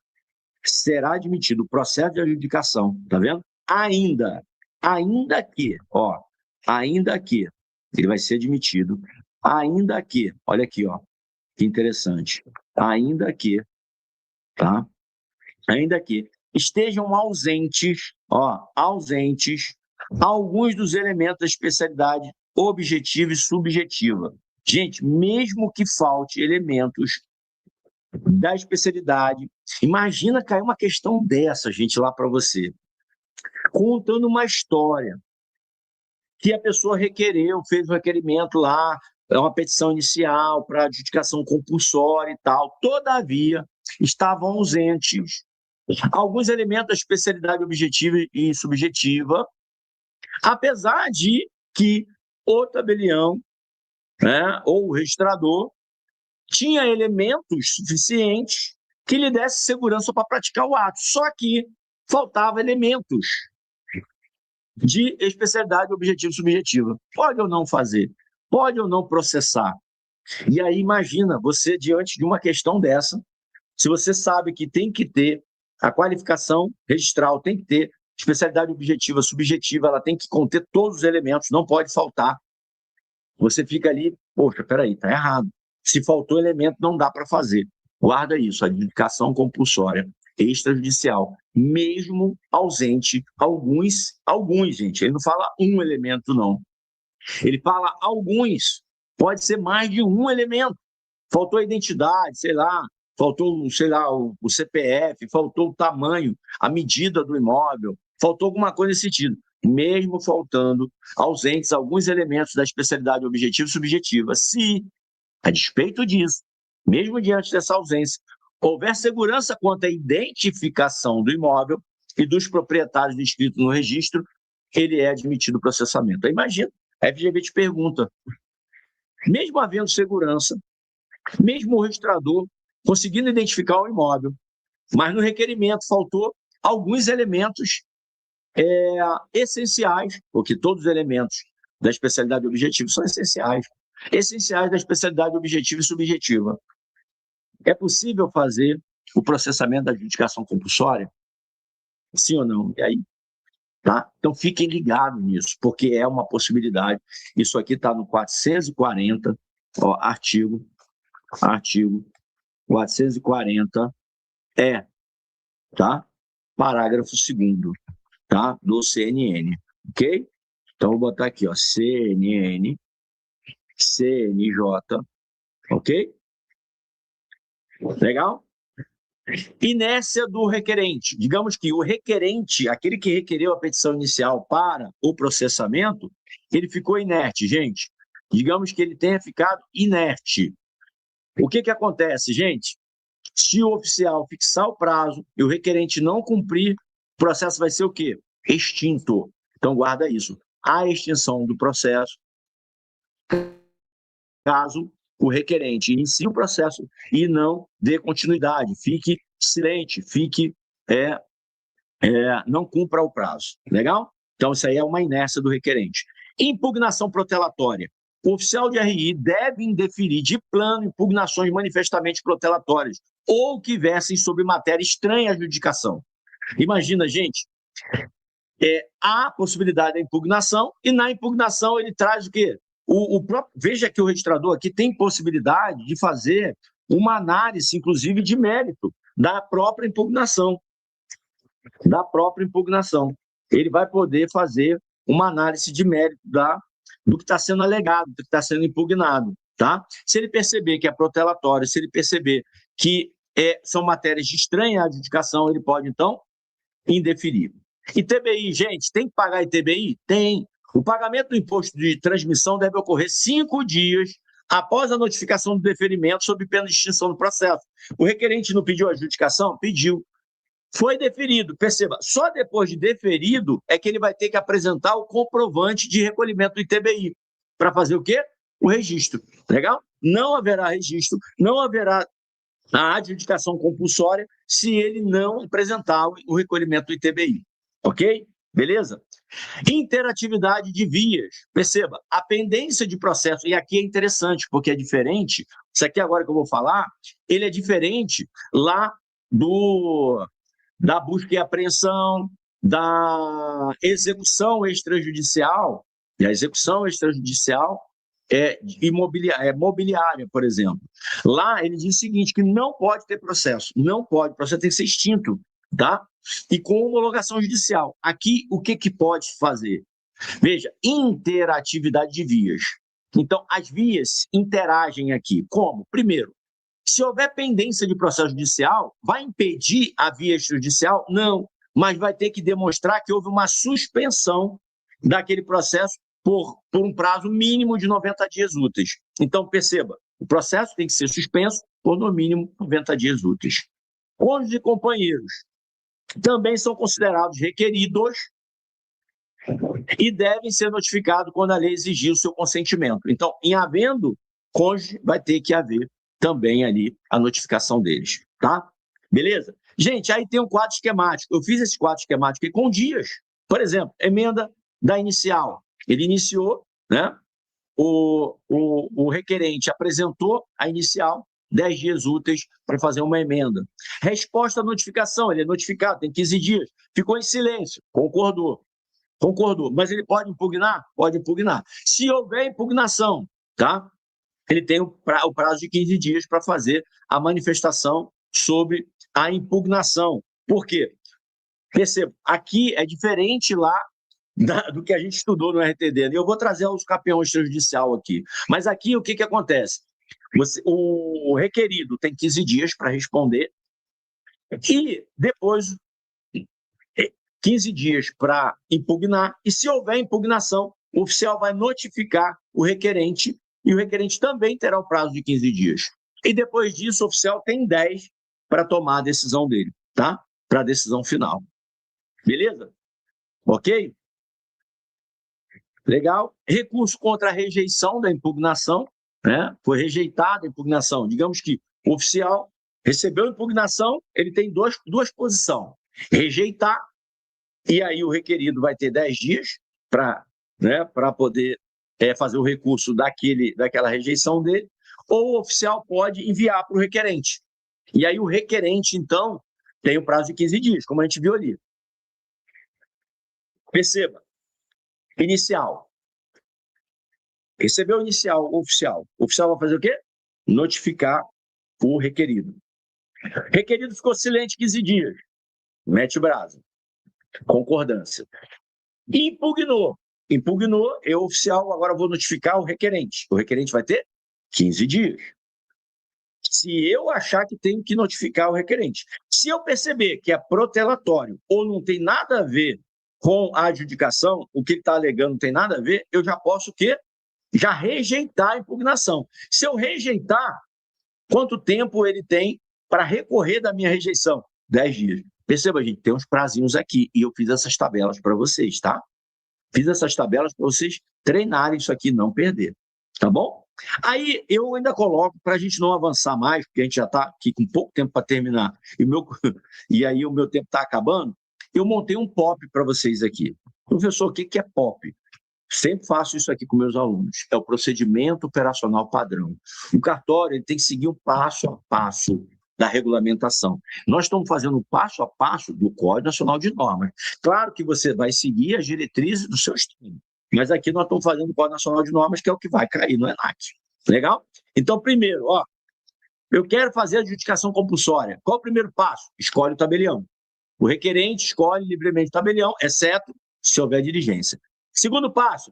o processo de adjudicação, tá vendo? ainda que, ó, ainda que, ele vai ser admitido, ainda que, olha aqui, ó, que interessante, ainda que, tá? Ainda que estejam ausentes, ó, ausentes alguns dos elementos da especialidade objetiva e subjetiva. Gente, mesmo que falte elementos da especialidade, imagina cair uma questão dessa, gente, lá para você, contando uma história que a pessoa requereu, fez um requerimento lá, é uma petição inicial para adjudicação compulsória e tal. Todavia, estavam ausentes alguns elementos da especialidade objetiva e subjetiva, apesar de que o tabelião, né, ou o registrador tinha elementos suficientes que lhe desse segurança para praticar o ato. Só que faltava elementos de especialidade objetiva e subjetiva. Pode ou não fazer, pode ou não processar. E aí, imagina, você diante de uma questão dessa, se você sabe que tem que ter a qualificação registral, tem que ter especialidade objetiva, subjetiva, ela tem que conter todos os elementos, não pode faltar. Você fica ali, poxa, peraí, tá errado. Se faltou elemento, não dá para fazer. Guarda isso, adjudicação compulsória extrajudicial, mesmo ausente alguns, gente, ele não fala um elemento, não. Ele fala alguns, pode ser mais de um elemento. Faltou a identidade, sei lá, faltou, sei lá, o CPF, faltou o tamanho, a medida do imóvel, faltou alguma coisa nesse sentido. Mesmo faltando ausentes alguns elementos da especialidade objetiva e subjetiva, se, a despeito disso, mesmo diante dessa ausência, houver segurança quanto à identificação do imóvel e dos proprietários inscritos no registro, ele é admitido ao processamento. Aí imagina, a FGV te pergunta, mesmo havendo segurança, mesmo o registrador conseguindo identificar o imóvel, mas no requerimento faltou alguns elementos essenciais, porque todos os elementos da especialidade objetiva são essenciais da especialidade objetiva e subjetiva. É possível fazer o processamento da adjudicação compulsória? Sim ou não? E aí? Tá? Então, fiquem ligados nisso, porque é uma possibilidade. Isso aqui está no 440, ó, artigo 440, tá? Parágrafo 2º, tá? Do CNN, ok? Então, vou botar aqui, ó, CNN, CNJ, ok? Legal? Inércia do requerente. Digamos que o requerente, aquele que requereu a petição inicial para o processamento, ele ficou inerte, gente. Digamos que ele tenha ficado inerte. O que acontece, gente? Se o oficial fixar o prazo e o requerente não cumprir, o processo vai ser o quê? Extinto. Então, guarda isso. A extinção do processo, caso o requerente inicie o processo e não dê continuidade, fique silente, não cumpra o prazo. Legal? Então, isso aí é uma inércia do requerente. Impugnação protelatória. O oficial de RI deve indeferir de plano impugnações manifestamente protelatórias ou que versem sobre matéria estranha à adjudicação. Imagina, gente, há a possibilidade da impugnação e na impugnação ele traz o quê? Veja que o registrador aqui tem possibilidade de fazer uma análise, inclusive, de mérito da própria impugnação. Ele vai poder fazer uma análise de mérito do que está sendo alegado, do que está sendo impugnado. Tá? Se ele perceber que é protelatório, se ele perceber que são matérias de estranha adjudicação, ele pode, então, indeferir. ITBI, gente, tem que pagar ITBI? Tem. O pagamento do imposto de transmissão deve ocorrer 5 dias após a notificação do deferimento sob pena de extinção do processo. O requerente não pediu adjudicação? Pediu. Foi deferido. Perceba, só depois de deferido é que ele vai ter que apresentar o comprovante de recolhimento do ITBI. Para fazer o quê? O registro. Legal? Não haverá registro, não haverá a adjudicação compulsória se ele não apresentar o recolhimento do ITBI. Ok? Beleza? Interatividade de vias. Perceba, a pendência de processo, e aqui é interessante, porque é diferente, isso aqui agora que eu vou falar, ele é diferente lá da busca e apreensão, da execução extrajudicial, e a execução extrajudicial mobiliária, por exemplo. Lá ele diz o seguinte, que não pode ter processo, não pode, o processo tem que ser extinto, tá? E com homologação judicial. Aqui, o que pode fazer? Veja, interatividade de vias. Então, as vias interagem aqui. Como? Primeiro, se houver pendência de processo judicial, vai impedir a via extrajudicial? Não, mas vai ter que demonstrar que houve uma suspensão daquele processo por um prazo mínimo de 90 dias úteis. Então, perceba, o processo tem que ser suspenso por, no mínimo, 90 dias úteis. Cônjuges e companheiros também são considerados requeridos e devem ser notificados quando a lei exigir o seu consentimento. Então, em havendo cônjuge, vai ter que haver também ali a notificação deles, tá? Beleza? Gente, aí tem um quadro esquemático. Eu fiz esse quadro esquemático aqui com dias. Por exemplo, emenda da inicial. Ele iniciou, né? O requerente apresentou a inicial, 10 dias úteis para fazer uma emenda. Resposta à notificação, ele é notificado, tem 15 dias. Ficou em silêncio, concordou. Mas ele pode impugnar? Pode impugnar. Se houver impugnação, tá? Ele tem o prazo de 15 dias para fazer a manifestação sobre a impugnação. Por quê? Perceba, aqui é diferente lá do que a gente estudou no RTD. Eu vou trazer os campeões extrajudicial aqui. Mas aqui o que acontece? O requerido tem 15 dias para responder e depois 15 dias para impugnar. E se houver impugnação, o oficial vai notificar o requerente e o requerente também terá o prazo de 15 dias. E depois disso, o oficial tem 10 para tomar a decisão dele, tá? Para a decisão final. Beleza? Ok? Legal? Recurso contra a rejeição da impugnação, né? Foi rejeitada a impugnação. Digamos que o oficial recebeu a impugnação, ele tem duas posições. Rejeitar, e aí o requerido vai ter 10 dias para poder fazer o recurso daquela rejeição dele, ou o oficial pode enviar para o requerente. E aí o requerente, então, tem o prazo de 15 dias, como a gente viu ali. Perceba, inicial. Recebeu o inicial, o oficial. O oficial vai fazer o quê? Notificar o requerido. Requerido ficou silente 15 dias. Mete o braço. Concordância. Impugnou. Eu, oficial, agora vou notificar o requerente. O requerente vai ter 15 dias. Se eu achar que tenho que notificar o requerente. Se eu perceber que é protelatório ou não tem nada a ver com a adjudicação, o que ele está alegando não tem nada a ver, eu já posso o quê? Já rejeitar a impugnação. Se eu rejeitar, quanto tempo ele tem para recorrer da minha rejeição? 10 dias. Perceba, gente, tem uns prazinhos aqui e eu fiz essas tabelas para vocês, tá? Fiz essas tabelas para vocês treinarem isso aqui, não perder, tá bom? Aí eu ainda coloco, para a gente não avançar mais, porque a gente já está aqui com pouco tempo para terminar, e aí o meu tempo está acabando, eu montei um POP para vocês aqui. Professor, o que é POP? Sempre faço isso aqui com meus alunos. É o procedimento operacional padrão. O cartório ele tem que seguir o passo a passo da regulamentação. Nós estamos fazendo o passo a passo do Código Nacional de Normas. Claro que você vai seguir as diretrizes do seu estado, mas aqui nós estamos fazendo o Código Nacional de Normas, que é o que vai cair no ENAC. Legal? Então, primeiro, eu quero fazer a adjudicação compulsória. Qual o primeiro passo? Escolhe o tabelião. O requerente escolhe livremente o tabelião, exceto se houver diligência. Segundo passo,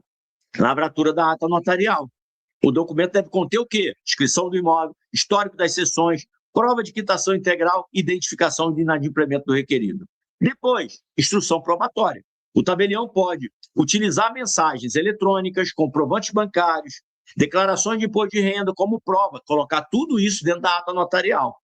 lavratura da ata notarial. O documento deve conter o quê? Inscrição do imóvel, histórico das sessões, prova de quitação integral, identificação de inadimplemento do requerido. Depois, instrução probatória. O tabelião pode utilizar mensagens eletrônicas, comprovantes bancários, declarações de imposto de renda como prova, colocar tudo isso dentro da ata notarial.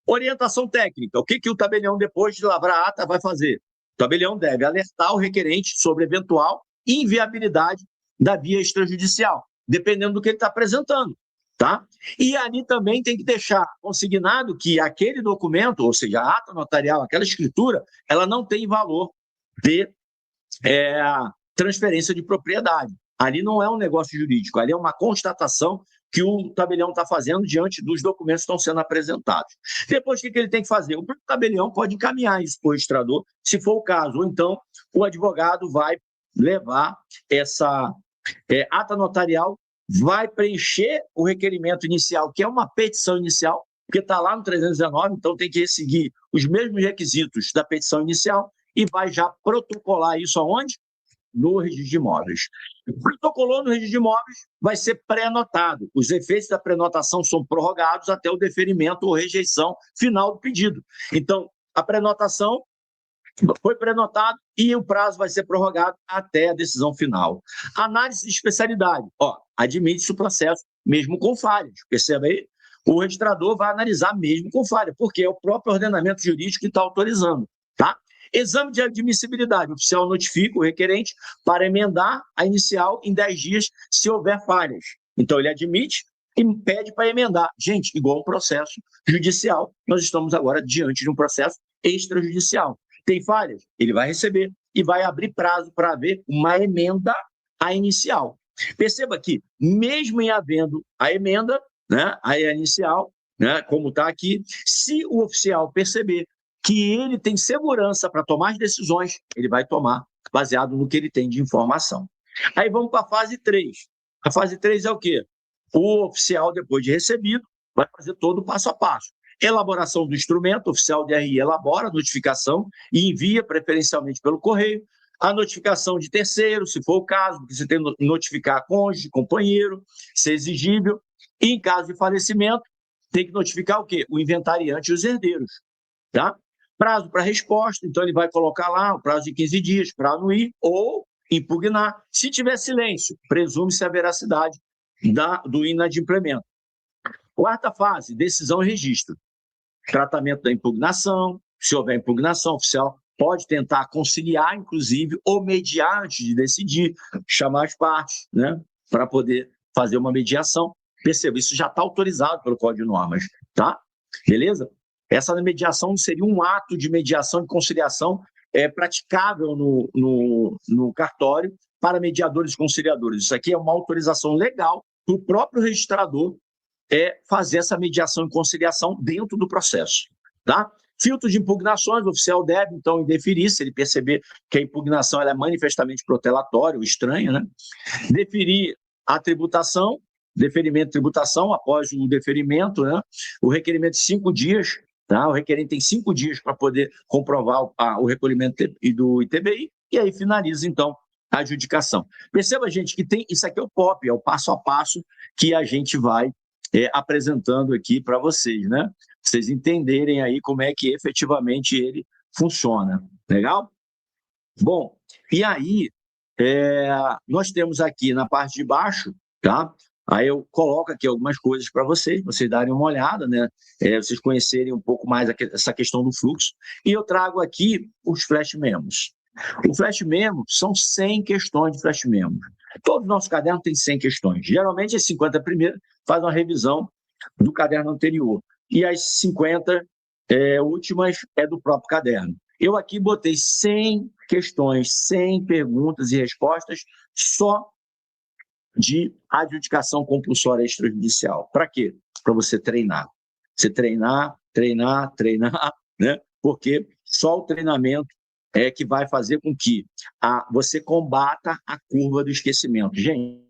Orientação técnica. O que o tabelião, depois de lavrar a ata, vai fazer? O tabelião deve alertar o requerente sobre eventual inviabilidade da via extrajudicial, dependendo do que ele está apresentando, tá? E ali também tem que deixar consignado que aquele documento, ou seja, a ata notarial, aquela escritura, ela não tem valor de transferência de propriedade. Ali não é um negócio jurídico, ali é uma constatação que o tabelião está fazendo diante dos documentos que estão sendo apresentados. Depois, o que ele tem que fazer? O próprio tabelião pode encaminhar isso para o registrador, se for o caso, ou então o advogado vai levar essa ata notarial, vai preencher o requerimento inicial, que é uma petição inicial, porque está lá no 319, então tem que seguir os mesmos requisitos da petição inicial e vai já protocolar isso aonde? No registro de imóveis. Protocolou no registro de imóveis, vai ser pré-notado. Os efeitos da pré-notação são prorrogados até o deferimento ou rejeição final do pedido. Então, a pré-notação foi pré-notado e o prazo vai ser prorrogado até a decisão final. Análise de especialidade. Admite-se o processo mesmo com falhas. Perceba aí? O registrador vai analisar mesmo com falha, porque é o próprio ordenamento jurídico que está autorizando. Tá? Exame de admissibilidade. O oficial notifica o requerente para emendar a inicial em 10 dias se houver falhas. Então, ele admite e pede para emendar. Gente, igual um processo judicial, nós estamos agora diante de um processo extrajudicial. Tem falhas? Ele vai receber e vai abrir prazo para haver uma emenda à inicial. Perceba que, mesmo em havendo a emenda, né, a inicial, né, como está aqui, se o oficial perceber que ele tem segurança para tomar as decisões, ele vai tomar baseado no que ele tem de informação. Aí vamos para a fase 3. A fase 3 é o quê? O oficial, depois de recebido, vai fazer todo o passo a passo. Elaboração do instrumento, o oficial de RI elabora a notificação e envia preferencialmente pelo correio. A notificação de terceiro, se for o caso, porque você tem que notificar cônjuge, companheiro, se é exigível. E em caso de falecimento, tem que notificar o quê? O inventariante e os herdeiros. Tá? Prazo para resposta, então ele vai colocar lá o prazo de 15 dias para anuir ou impugnar. Se tiver silêncio, presume-se a veracidade do inadimplemento. Quarta fase, decisão e registro. Tratamento da impugnação, se houver impugnação, o oficial pode tentar conciliar, inclusive, ou mediar antes de decidir, chamar as partes, né, para poder fazer uma mediação. Perceba, isso já está autorizado pelo Código de Normas, tá? Beleza? Essa mediação seria um ato de mediação e conciliação praticável no cartório para mediadores e conciliadores. Isso aqui é uma autorização legal para o próprio registrador fazer essa mediação e conciliação dentro do processo. Tá? Filtro de impugnações, o oficial deve, então, indeferir, se ele perceber que a impugnação ela é manifestamente protelatória ou estranha, né? Deferir a tributação, deferimento de tributação após o deferimento, né? O requerimento de 5 dias, tá? O requerente tem 5 dias para poder comprovar o recolhimento do ITBI, e aí finaliza, então, a adjudicação. Perceba, gente, que isso aqui é o POP, é o passo a passo que a gente vai apresentando aqui para vocês, né? Vocês entenderem aí como é que efetivamente ele funciona. Legal? Bom, e aí nós temos aqui na parte de baixo, tá? Aí eu coloco aqui algumas coisas para vocês darem uma olhada, né? Vocês conhecerem um pouco mais essa questão do fluxo. E eu trago aqui os flash memos. O flash memo são 100 questões de flash memo. Todo o nosso caderno tem 100 questões. Geralmente, as 50 primeiras faz uma revisão do caderno anterior. E as 50 últimas é do próprio caderno. Eu aqui botei 100 questões, 100 perguntas e respostas só de adjudicação compulsória extrajudicial. Para quê? Para você treinar. Você treinar, né? Porque só o treinamento é que vai fazer com que você combata a curva do esquecimento. Gente,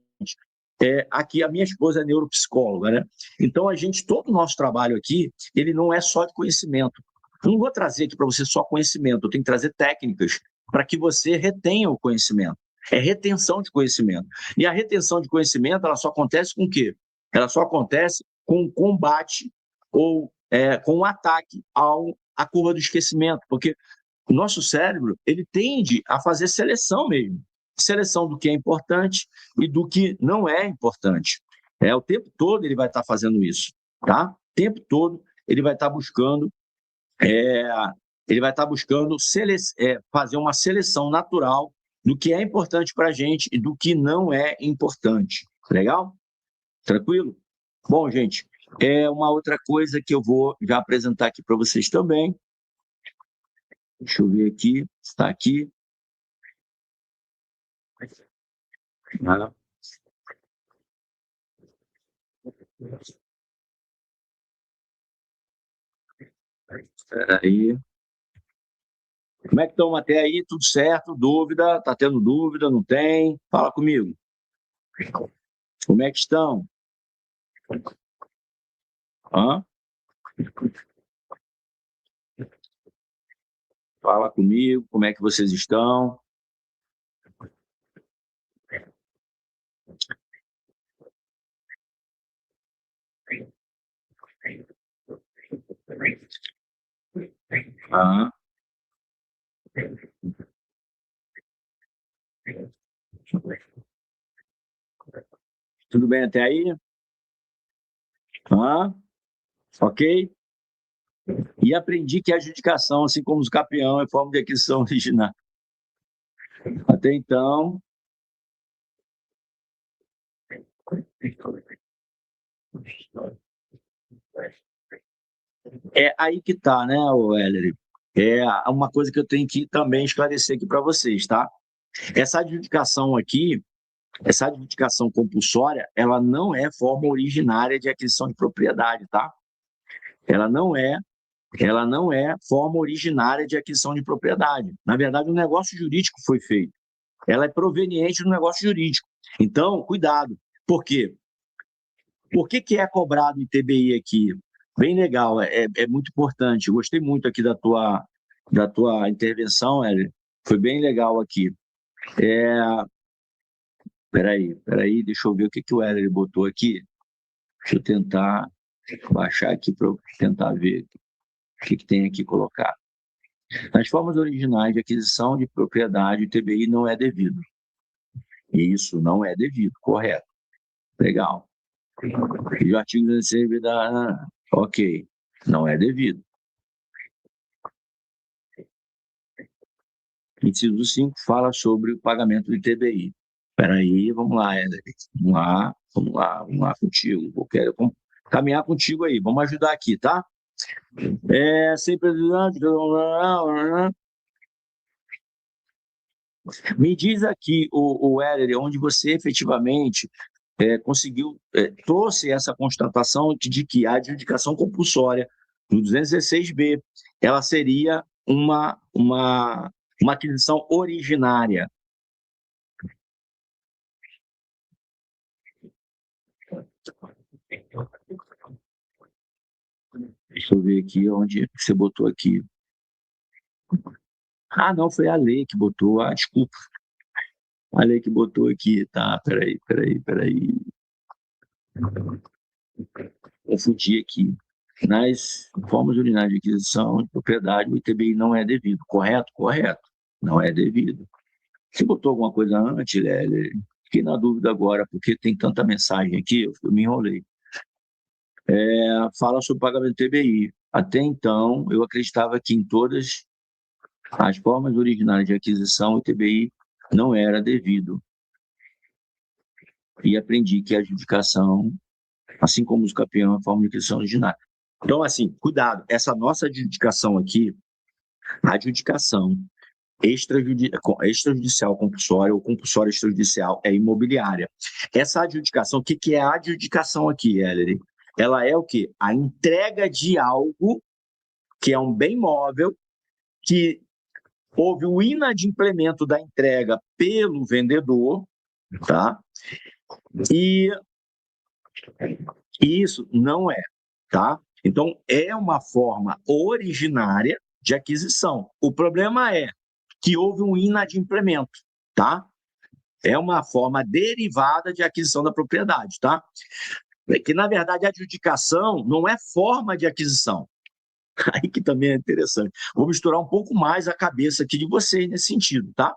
aqui a minha esposa é neuropsicóloga, né? Então, todo o nosso trabalho aqui, ele não é só de conhecimento. Eu não vou trazer aqui para você só conhecimento, eu tenho que trazer técnicas para que você retenha o conhecimento. É retenção de conhecimento. E a retenção de conhecimento, ela só acontece com o quê? Ela só acontece com o combate ou com o ataque à curva do esquecimento, porque o nosso cérebro, ele tende a fazer seleção mesmo. Seleção do que é importante e do que não é importante. O tempo todo ele vai estar fazendo isso, tá? O tempo todo ele vai estar buscando fazer uma seleção natural do que é importante para a gente e do que não é importante. Legal? Tranquilo? Bom, gente, uma outra coisa que eu vou já apresentar aqui para vocês também. Deixa eu ver aqui, está aqui. Espera aí. Como é que estão até aí? Tudo certo? Dúvida? Tá tendo dúvida? Não tem? Fala comigo. Como é que estão? Hã? Fala comigo, como é que vocês estão? Hã? Tudo bem até aí? Hã? Ok? E aprendi que a adjudicação, assim como os campeão, é forma de aquisição original. Até então, é aí que tá, né, Weller? É uma coisa que eu tenho que também esclarecer aqui para vocês, tá? Essa adjudicação aqui, essa adjudicação compulsória, ela não é forma originária de aquisição de propriedade, tá? Ela não é, ela não é forma originária de aquisição de propriedade. Na verdade, o negócio jurídico foi feito. Ela é proveniente do negócio jurídico. Então, cuidado. Por quê? Por que é cobrado ITBI aqui? Bem legal, é muito importante. Eu gostei muito aqui da tua intervenção, Hélio. Foi bem legal aqui. Peraí, deixa eu ver o que o Hélio botou aqui. Deixa eu tentar baixar aqui para eu tentar ver o que tem aqui colocar. Nas formas originais de aquisição de propriedade, o ITBI não é devido. Isso não é devido, correto. Legal. E o artigo 16 da... Ok, não é devido. Inciso 5 fala sobre o pagamento do ITBI. Espera aí, vamos lá, Éder. Vamos lá contigo. Eu quero caminhar contigo aí, vamos ajudar aqui, tá? Sempre... Me diz aqui, o Éder, onde você efetivamente conseguiu, trouxe essa constatação de que a adjudicação compulsória do 216B, ela seria uma aquisição originária. Deixa eu ver aqui onde você botou aqui. Ah, não, foi a lei que botou. Ah, desculpa. A lei que botou aqui. Tá, peraí. Confundi aqui. Nas formas originárias de aquisição de propriedade, o ITBI não é devido. Correto? Correto. Não é devido. Você botou alguma coisa antes, Lélia? Fiquei na dúvida agora, porque tem tanta mensagem aqui, eu me enrolei. Fala sobre o pagamento do TBI. Até então, eu acreditava que em todas as formas originárias de aquisição, o TBI não era devido. E aprendi que a adjudicação, assim como os campeões, é a forma de aquisição originária. Então, assim, cuidado, essa nossa adjudicação aqui, a adjudicação extrajudicial compulsória ou compulsória extrajudicial é imobiliária. Essa adjudicação, o que é a adjudicação aqui, Ellery? Ela é o quê? A entrega de algo que é um bem móvel, que houve o inadimplemento da entrega pelo vendedor, tá? E isso não é, tá? Então, é uma forma originária de aquisição. O problema é que houve um inadimplemento, tá? É uma forma derivada de aquisição da propriedade, tá? Que, na verdade, a adjudicação não é forma de aquisição. Aí que também é interessante. Vou misturar um pouco mais a cabeça aqui de vocês nesse sentido, tá?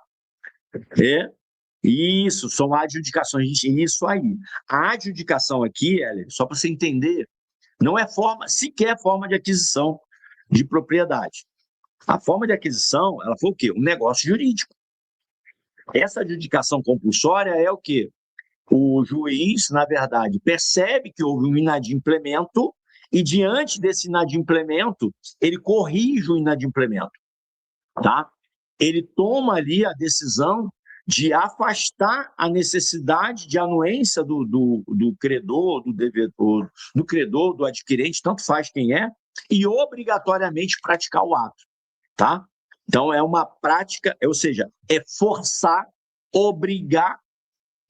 Isso, são adjudicações, isso aí. A adjudicação aqui, Heller, só para você entender, não é sequer forma de aquisição de propriedade. A forma de aquisição, ela foi o quê? Um negócio jurídico. Essa adjudicação compulsória é o quê? O juiz, na verdade, percebe que houve um inadimplemento e, diante desse inadimplemento, ele corrige o inadimplemento, tá? Ele toma ali a decisão de afastar a necessidade de anuência do credor, do devedor, do credor, do adquirente, tanto faz quem é, e obrigatoriamente praticar o ato, tá? Então, é uma prática, ou seja, é forçar, obrigar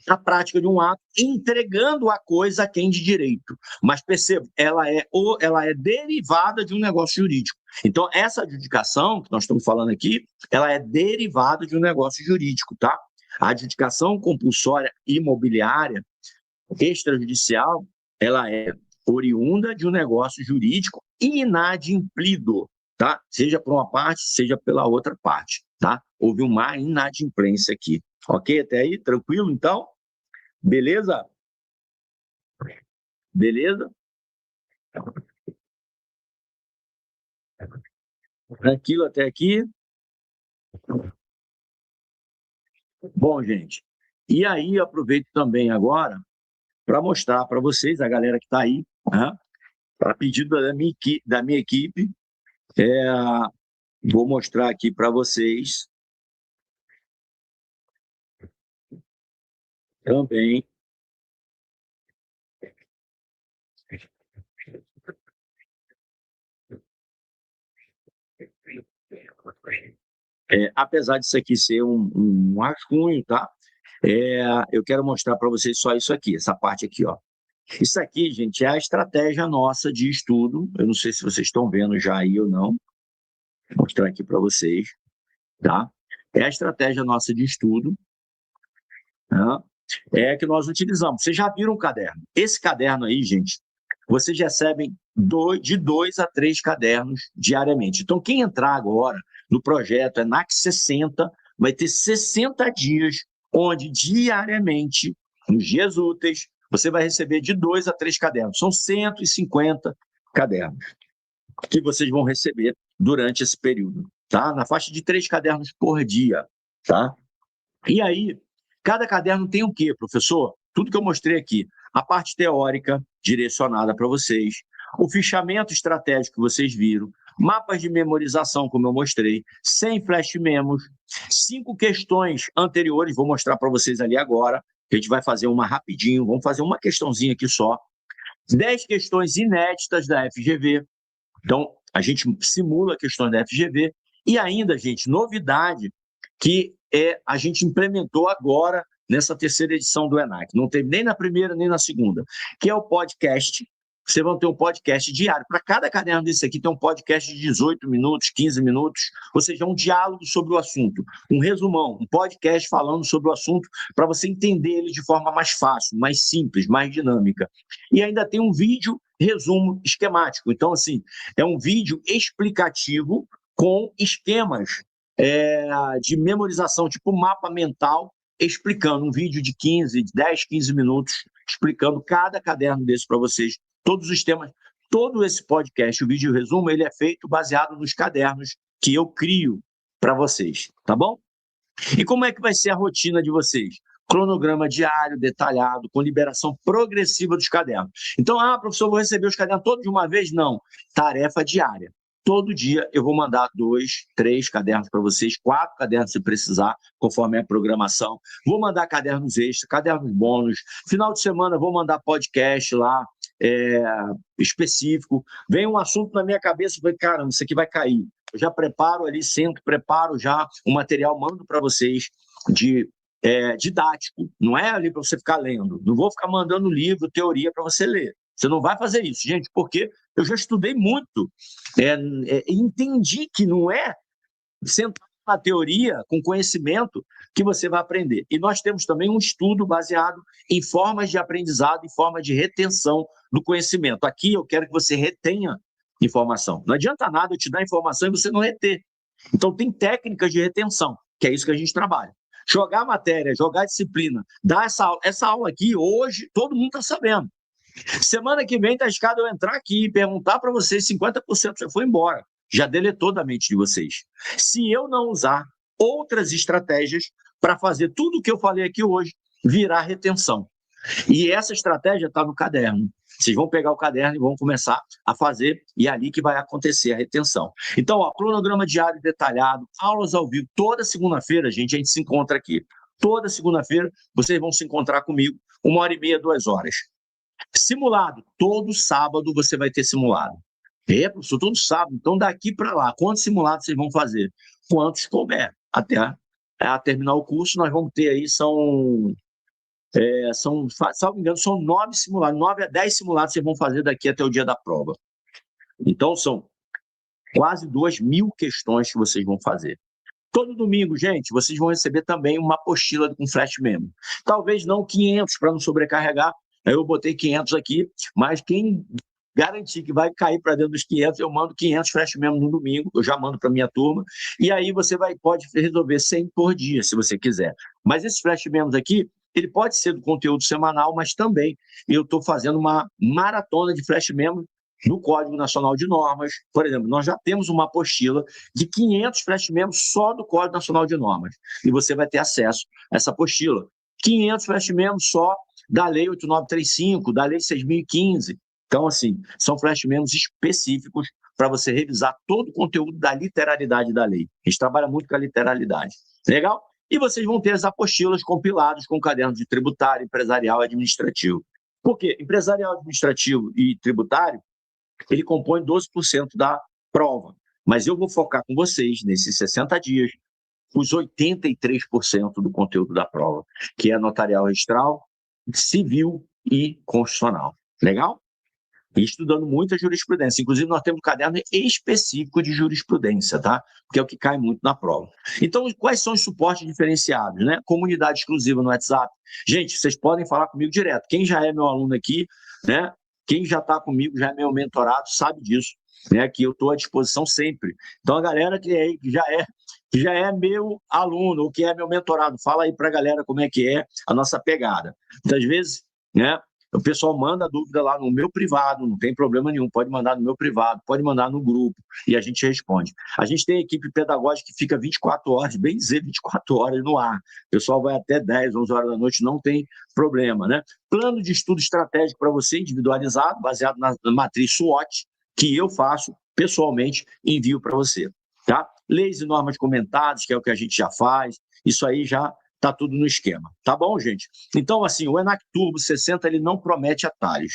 a prática de um ato, entregando a coisa a quem de direito. Mas perceba, ela é derivada de um negócio jurídico. Então, essa adjudicação que nós estamos falando aqui, ela é derivada de um negócio jurídico, tá? A adjudicação compulsória imobiliária extrajudicial, ela é oriunda de um negócio jurídico inadimplido, tá? Seja por uma parte, seja pela outra parte, tá? Houve uma inadimplência aqui. Ok? Até aí? Tranquilo, então? Beleza? Beleza? Tranquilo até aqui? Bom, gente, e aí eu aproveito também agora para mostrar para vocês, a galera que está aí, né, a pedido da minha equipe, vou mostrar aqui para vocês também apesar disso aqui ser um rascunho, tá? Eu quero mostrar para vocês só isso aqui, essa parte aqui, ó. Isso aqui, gente, é a estratégia nossa de estudo. Eu não sei se vocês estão vendo já aí ou não. Vou mostrar aqui para vocês, tá? É a estratégia nossa de estudo, tá? É que nós utilizamos. Vocês já viram o caderno? Esse caderno aí, gente, vocês recebem de 2 a 3 cadernos diariamente. Então, quem entrar agora no projeto ENAC 60 vai ter 60 dias onde diariamente, nos dias úteis, você vai receber de 2 a 3 cadernos. São 150 cadernos que vocês vão receber durante esse período, tá? Na faixa de 3 cadernos por dia, tá? E aí, cada caderno tem o quê, professor? Tudo que eu mostrei aqui. A parte teórica, direcionada para vocês, o fichamento estratégico que vocês viram, mapas de memorização, como eu mostrei, 100 flash memos, 5 questões anteriores, vou mostrar para vocês ali agora, que a gente vai fazer uma rapidinho, vamos fazer uma questãozinha aqui só, 10 questões inéditas da FGV, então a gente simula questões da FGV, e ainda, gente, novidade, que a gente implementou agora nessa terceira edição do ENAC. Não teve nem na primeira, nem na segunda, que é o podcast. Vocês vão ter um podcast diário. Para cada caderno desse aqui tem um podcast de 18 minutos, 15 minutos, ou seja, um diálogo sobre o assunto, um resumão, um podcast falando sobre o assunto para você entender ele de forma mais fácil, mais simples, mais dinâmica. E ainda tem um vídeo resumo esquemático. Então, assim, é um vídeo explicativo com esquemas de memorização, tipo mapa mental, explicando um vídeo de 10, 15 minutos, explicando cada caderno desse para vocês, todos os temas, todo esse podcast, o vídeo resumo, ele é feito baseado nos cadernos que eu crio para vocês, tá bom? E como é que vai ser a rotina de vocês? Cronograma diário, detalhado, com liberação progressiva dos cadernos. Então, professor, vou receber os cadernos todos de uma vez? Não. Tarefa diária. Todo dia eu vou mandar 2, 3 cadernos para vocês, 4 cadernos se precisar, conforme a programação. Vou mandar cadernos extras, cadernos bônus. Final de semana vou mandar podcast lá, específico. Vem um assunto na minha cabeça, eu falei, caramba, isso aqui vai cair. Eu já preparo ali, sento, preparo já o material, mando para vocês didático. Não é ali para você ficar lendo. Não vou ficar mandando livro, teoria para você ler. Você não vai fazer isso, gente, porque eu já estudei muito, entendi que não é sentar na teoria, com conhecimento, que você vai aprender. E nós temos também um estudo baseado em formas de aprendizado, em forma de retenção do conhecimento. Aqui eu quero que você retenha informação. Não adianta nada eu te dar informação e você não reter. Então tem técnicas de retenção, que é isso que a gente trabalha. Jogar matéria, jogar disciplina, dar essa aula aqui, hoje, todo mundo está sabendo. Semana que vem está escado eu entrar aqui e perguntar para vocês, 50% já foi embora, já deletou da mente de vocês. Se eu não usar outras estratégias para fazer tudo o que eu falei aqui hoje virar retenção. E essa estratégia está no caderno. Vocês vão pegar o caderno e vão começar a fazer, e é ali que vai acontecer a retenção. Então, cronograma diário detalhado, aulas ao vivo, toda segunda-feira, gente, a gente se encontra aqui. Toda segunda-feira vocês vão se encontrar comigo, 1h30, 2 horas. Simulado, todo sábado você vai ter simulado. Professor, todo sábado. Então, daqui para lá, quantos simulados vocês vão fazer? Quantos couber. Até terminar o curso, nós vamos ter aí, salvo engano, são 9 simulados, 9 a 10 simulados vocês vão fazer daqui até o dia da prova. Então, são quase 2.000 questões que vocês vão fazer. Todo domingo, gente, vocês vão receber também uma apostila com flash memo. Talvez não 500 para não sobrecarregar, eu botei 500 aqui, mas quem garantir que vai cair para dentro dos 500, eu mando 500 flash memo no domingo, eu já mando para minha turma, e aí você pode resolver 100 por dia, se você quiser. Mas esses flash memos aqui, ele pode ser do conteúdo semanal, mas também eu estou fazendo uma maratona de flash memo no Código Nacional de Normas. Por exemplo, nós já temos uma apostila de 500 flash memos só do Código Nacional de Normas, e você vai ter acesso a essa apostila. 500 flash memos só da Lei 8935, da Lei 6.015. Então, assim, são flash memos específicos para você revisar todo o conteúdo da literalidade da lei. A gente trabalha muito com a literalidade. Legal? E vocês vão ter as apostilas compiladas com caderno de tributário, empresarial e administrativo. Por quê? Empresarial, administrativo e tributário, ele compõe 12% da prova. Mas eu vou focar com vocês, nesses 60 dias, os 83% do conteúdo da prova, que é notarial registral, civil e constitucional. Legal? E estudando muita jurisprudência. Inclusive, nós temos um caderno específico de jurisprudência, tá? Que é o que cai muito na prova. Então, quais são os suportes diferenciados, né? Comunidade exclusiva no WhatsApp. Gente, vocês podem falar comigo direto. Quem já é meu aluno aqui, né? Quem já está comigo, já é meu mentorado, sabe disso, né? Que eu estou à disposição sempre. Então, a galera que já é meu aluno, ou que é meu mentorado, fala aí para a galera como é que é a nossa pegada. Muitas vezes, né? O pessoal manda dúvida lá no meu privado, não tem problema nenhum, pode mandar no meu privado, pode mandar no grupo, e a gente responde. A gente tem equipe pedagógica que fica 24 horas, bem dizer 24 horas no ar. O pessoal vai até 10, 11 horas da noite, não tem problema, né? Plano de estudo estratégico para você, individualizado, baseado na matriz SWOT, que eu faço pessoalmente e envio para você, tá? Leis e normas comentadas, que é o que a gente já faz, isso aí já está tudo no esquema. Tá bom, gente? Então, assim, o ENAC Turbo 60, ele não promete atalhos.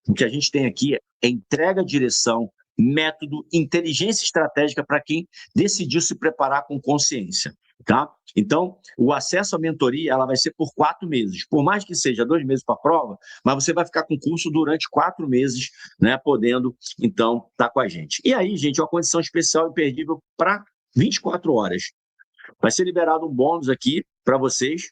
O que a gente tem aqui é entrega, direção, método, inteligência estratégica para quem decidiu se preparar com consciência, tá? Então, o acesso à mentoria, ela vai ser por 4 meses. Por mais que seja 2 meses para a prova, mas você vai ficar com o curso durante 4 meses, né? Podendo, então, estar com a gente. E aí, gente, uma condição especial e imperdível para 24 horas. Vai ser liberado um bônus aqui para vocês,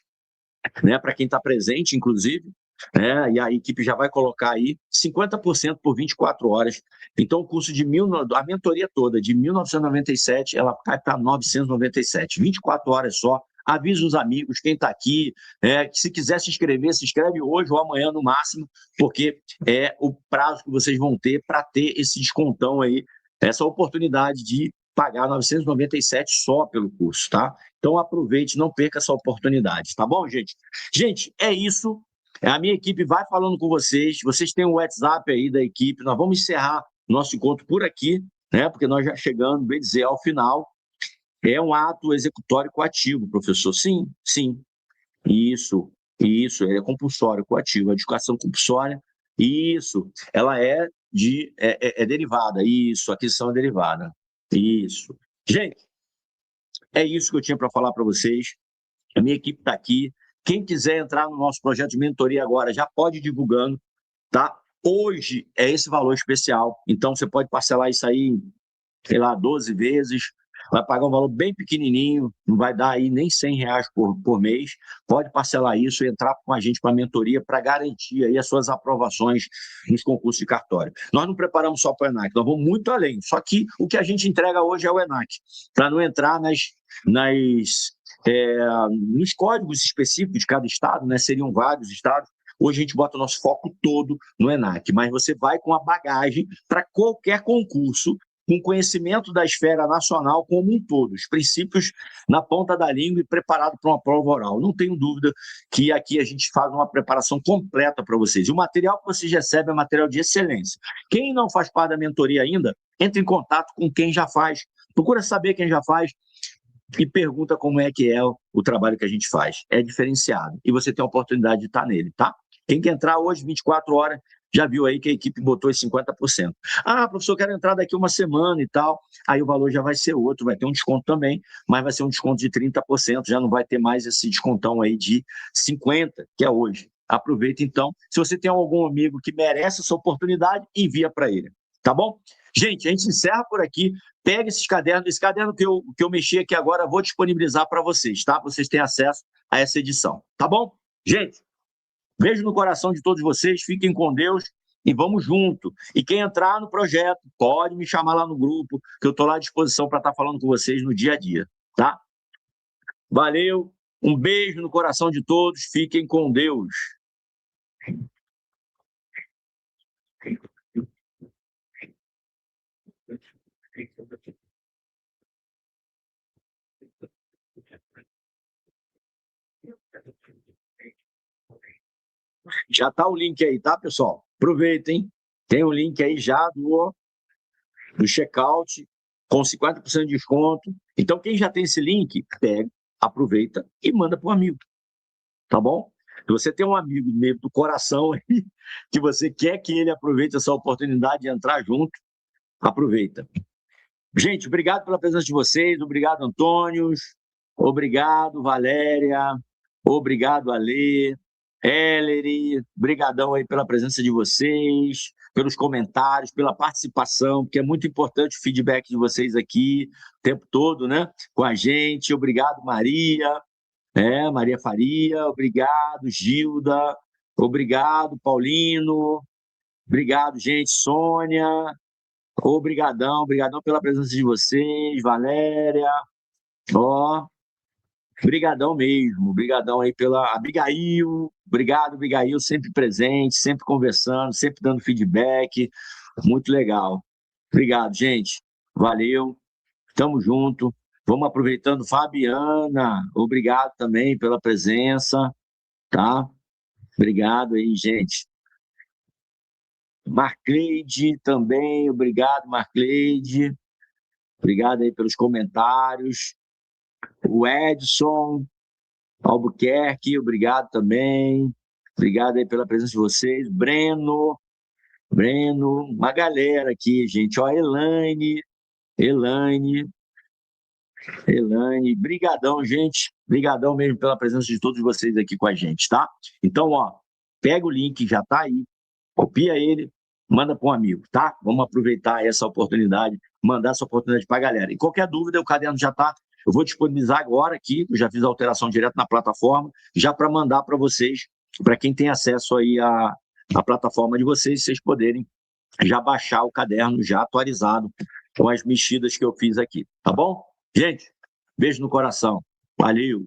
né, para quem está presente, inclusive, né, e a equipe já vai colocar aí 50% por 24 horas. Então, o curso a mentoria toda de 1.997, ela cai para 997, 24 horas só. Avisa os amigos, quem está aqui, que se quiser se inscreve hoje ou amanhã no máximo, porque é o prazo que vocês vão ter para ter esse descontão aí, essa oportunidade de pagar 997 só pelo curso, tá? Então aproveite, não perca essa oportunidade, tá bom, gente? Gente, é isso. A minha equipe vai falando com vocês. Vocês têm o WhatsApp aí da equipe. Nós vamos encerrar nosso encontro por aqui, né? Porque nós já chegando, bem dizer, ao final. É um ato executório coativo, professor. Sim, sim. Isso, é compulsório, coativo. A educação compulsória, isso. Ela é derivada, isso. A aquisição é derivada. Isso. Gente, é isso que eu tinha para falar para vocês. A minha equipe está aqui. Quem quiser entrar no nosso projeto de mentoria agora, já pode ir divulgando, tá? Hoje é esse valor especial. Então, você pode parcelar isso aí em, sei lá, 12 vezes. Vai pagar um valor bem pequenininho, não vai dar aí nem R$100 por mês. Pode parcelar isso e entrar com a gente para a mentoria para garantir aí as suas aprovações nos concursos de cartório. Nós não preparamos só para o ENAC, nós vamos muito além. Só que o que a gente entrega hoje é o ENAC, para não entrar nos códigos específicos de cada estado, né? Seriam vários estados. Hoje a gente bota o nosso foco todo no ENAC, mas você vai com a bagagem para qualquer concurso, com conhecimento da esfera nacional como um todo, os princípios na ponta da língua e preparado para uma prova oral. Não tenho dúvida que aqui a gente faz uma preparação completa para vocês. E o material que vocês recebem é material de excelência. Quem não faz parte da mentoria ainda, entre em contato com quem já faz. Procura saber quem já faz. e pergunta como é que é o trabalho que a gente faz. É diferenciado. E você tem a oportunidade de estar nele, tá? Quem quer entrar hoje, 24 horas, já viu aí que a equipe botou os 50%. Ah, professor, quero entrar daqui uma semana e tal. Aí o valor já vai ser outro, vai ter um desconto também, mas vai ser um desconto de 30%, já não vai ter mais esse descontão aí de 50%, que é hoje. Aproveita então. Se você tem algum amigo que merece essa oportunidade, envia para ele. Tá bom? Gente, a gente encerra por aqui. Pega esses cadernos, esse caderno que eu mexi aqui agora, vou disponibilizar para vocês, tá? Vocês têm acesso a essa edição, tá bom? Gente, beijo no coração de todos vocês, fiquem com Deus e vamos junto. E quem entrar no projeto, pode me chamar lá no grupo, que eu estou lá à disposição para estar falando com vocês no dia a dia, tá? Valeu, um beijo no coração de todos, fiquem com Deus. Já está o link aí, tá, pessoal? Aproveitem. Tem o link aí já do checkout, com 50% de desconto. Então, quem já tem esse link, pega, aproveita e manda para um amigo, tá bom? Se você tem um amigo meio do coração aí, que você quer que ele aproveite essa oportunidade de entrar junto, aproveita. Gente, obrigado pela presença de vocês, obrigado, Antônio, obrigado, Valéria, obrigado, Alê, Ellery, brigadão aí pela presença de vocês, pelos comentários, pela participação, porque é muito importante o feedback de vocês aqui o tempo todo, né? Com a gente. Obrigado, Maria, Maria Faria, obrigado, Gilda, obrigado, Paulino, obrigado, gente, Sônia, obrigadão pela presença de vocês, Valéria, ó, brigadão mesmo, brigadão aí pela Abigail, obrigado, Abigail, sempre presente, sempre conversando, sempre dando feedback, muito legal. Obrigado, gente, valeu, tamo junto, vamos aproveitando, Fabiana, obrigado também pela presença, tá? Obrigado aí, gente. Marcleide também, obrigado, Marcleide, obrigado aí pelos comentários. O Edson Albuquerque, obrigado também. Obrigado aí pela presença de vocês. Breno, uma galera aqui, gente. Ó, Elaine, brigadão, gente. Brigadão mesmo pela presença de todos vocês aqui com a gente, tá? Então, ó, pega o link, já tá aí, copia ele, manda para um amigo, tá? Vamos aproveitar essa oportunidade, mandar essa oportunidade para a galera. E qualquer dúvida, o caderno já tá. Eu vou disponibilizar agora aqui, eu já fiz a alteração direto na plataforma, já para mandar para vocês, para quem tem acesso aí à plataforma de vocês poderem já baixar o caderno já atualizado com as mexidas que eu fiz aqui, tá bom? Gente, beijo no coração. Valeu!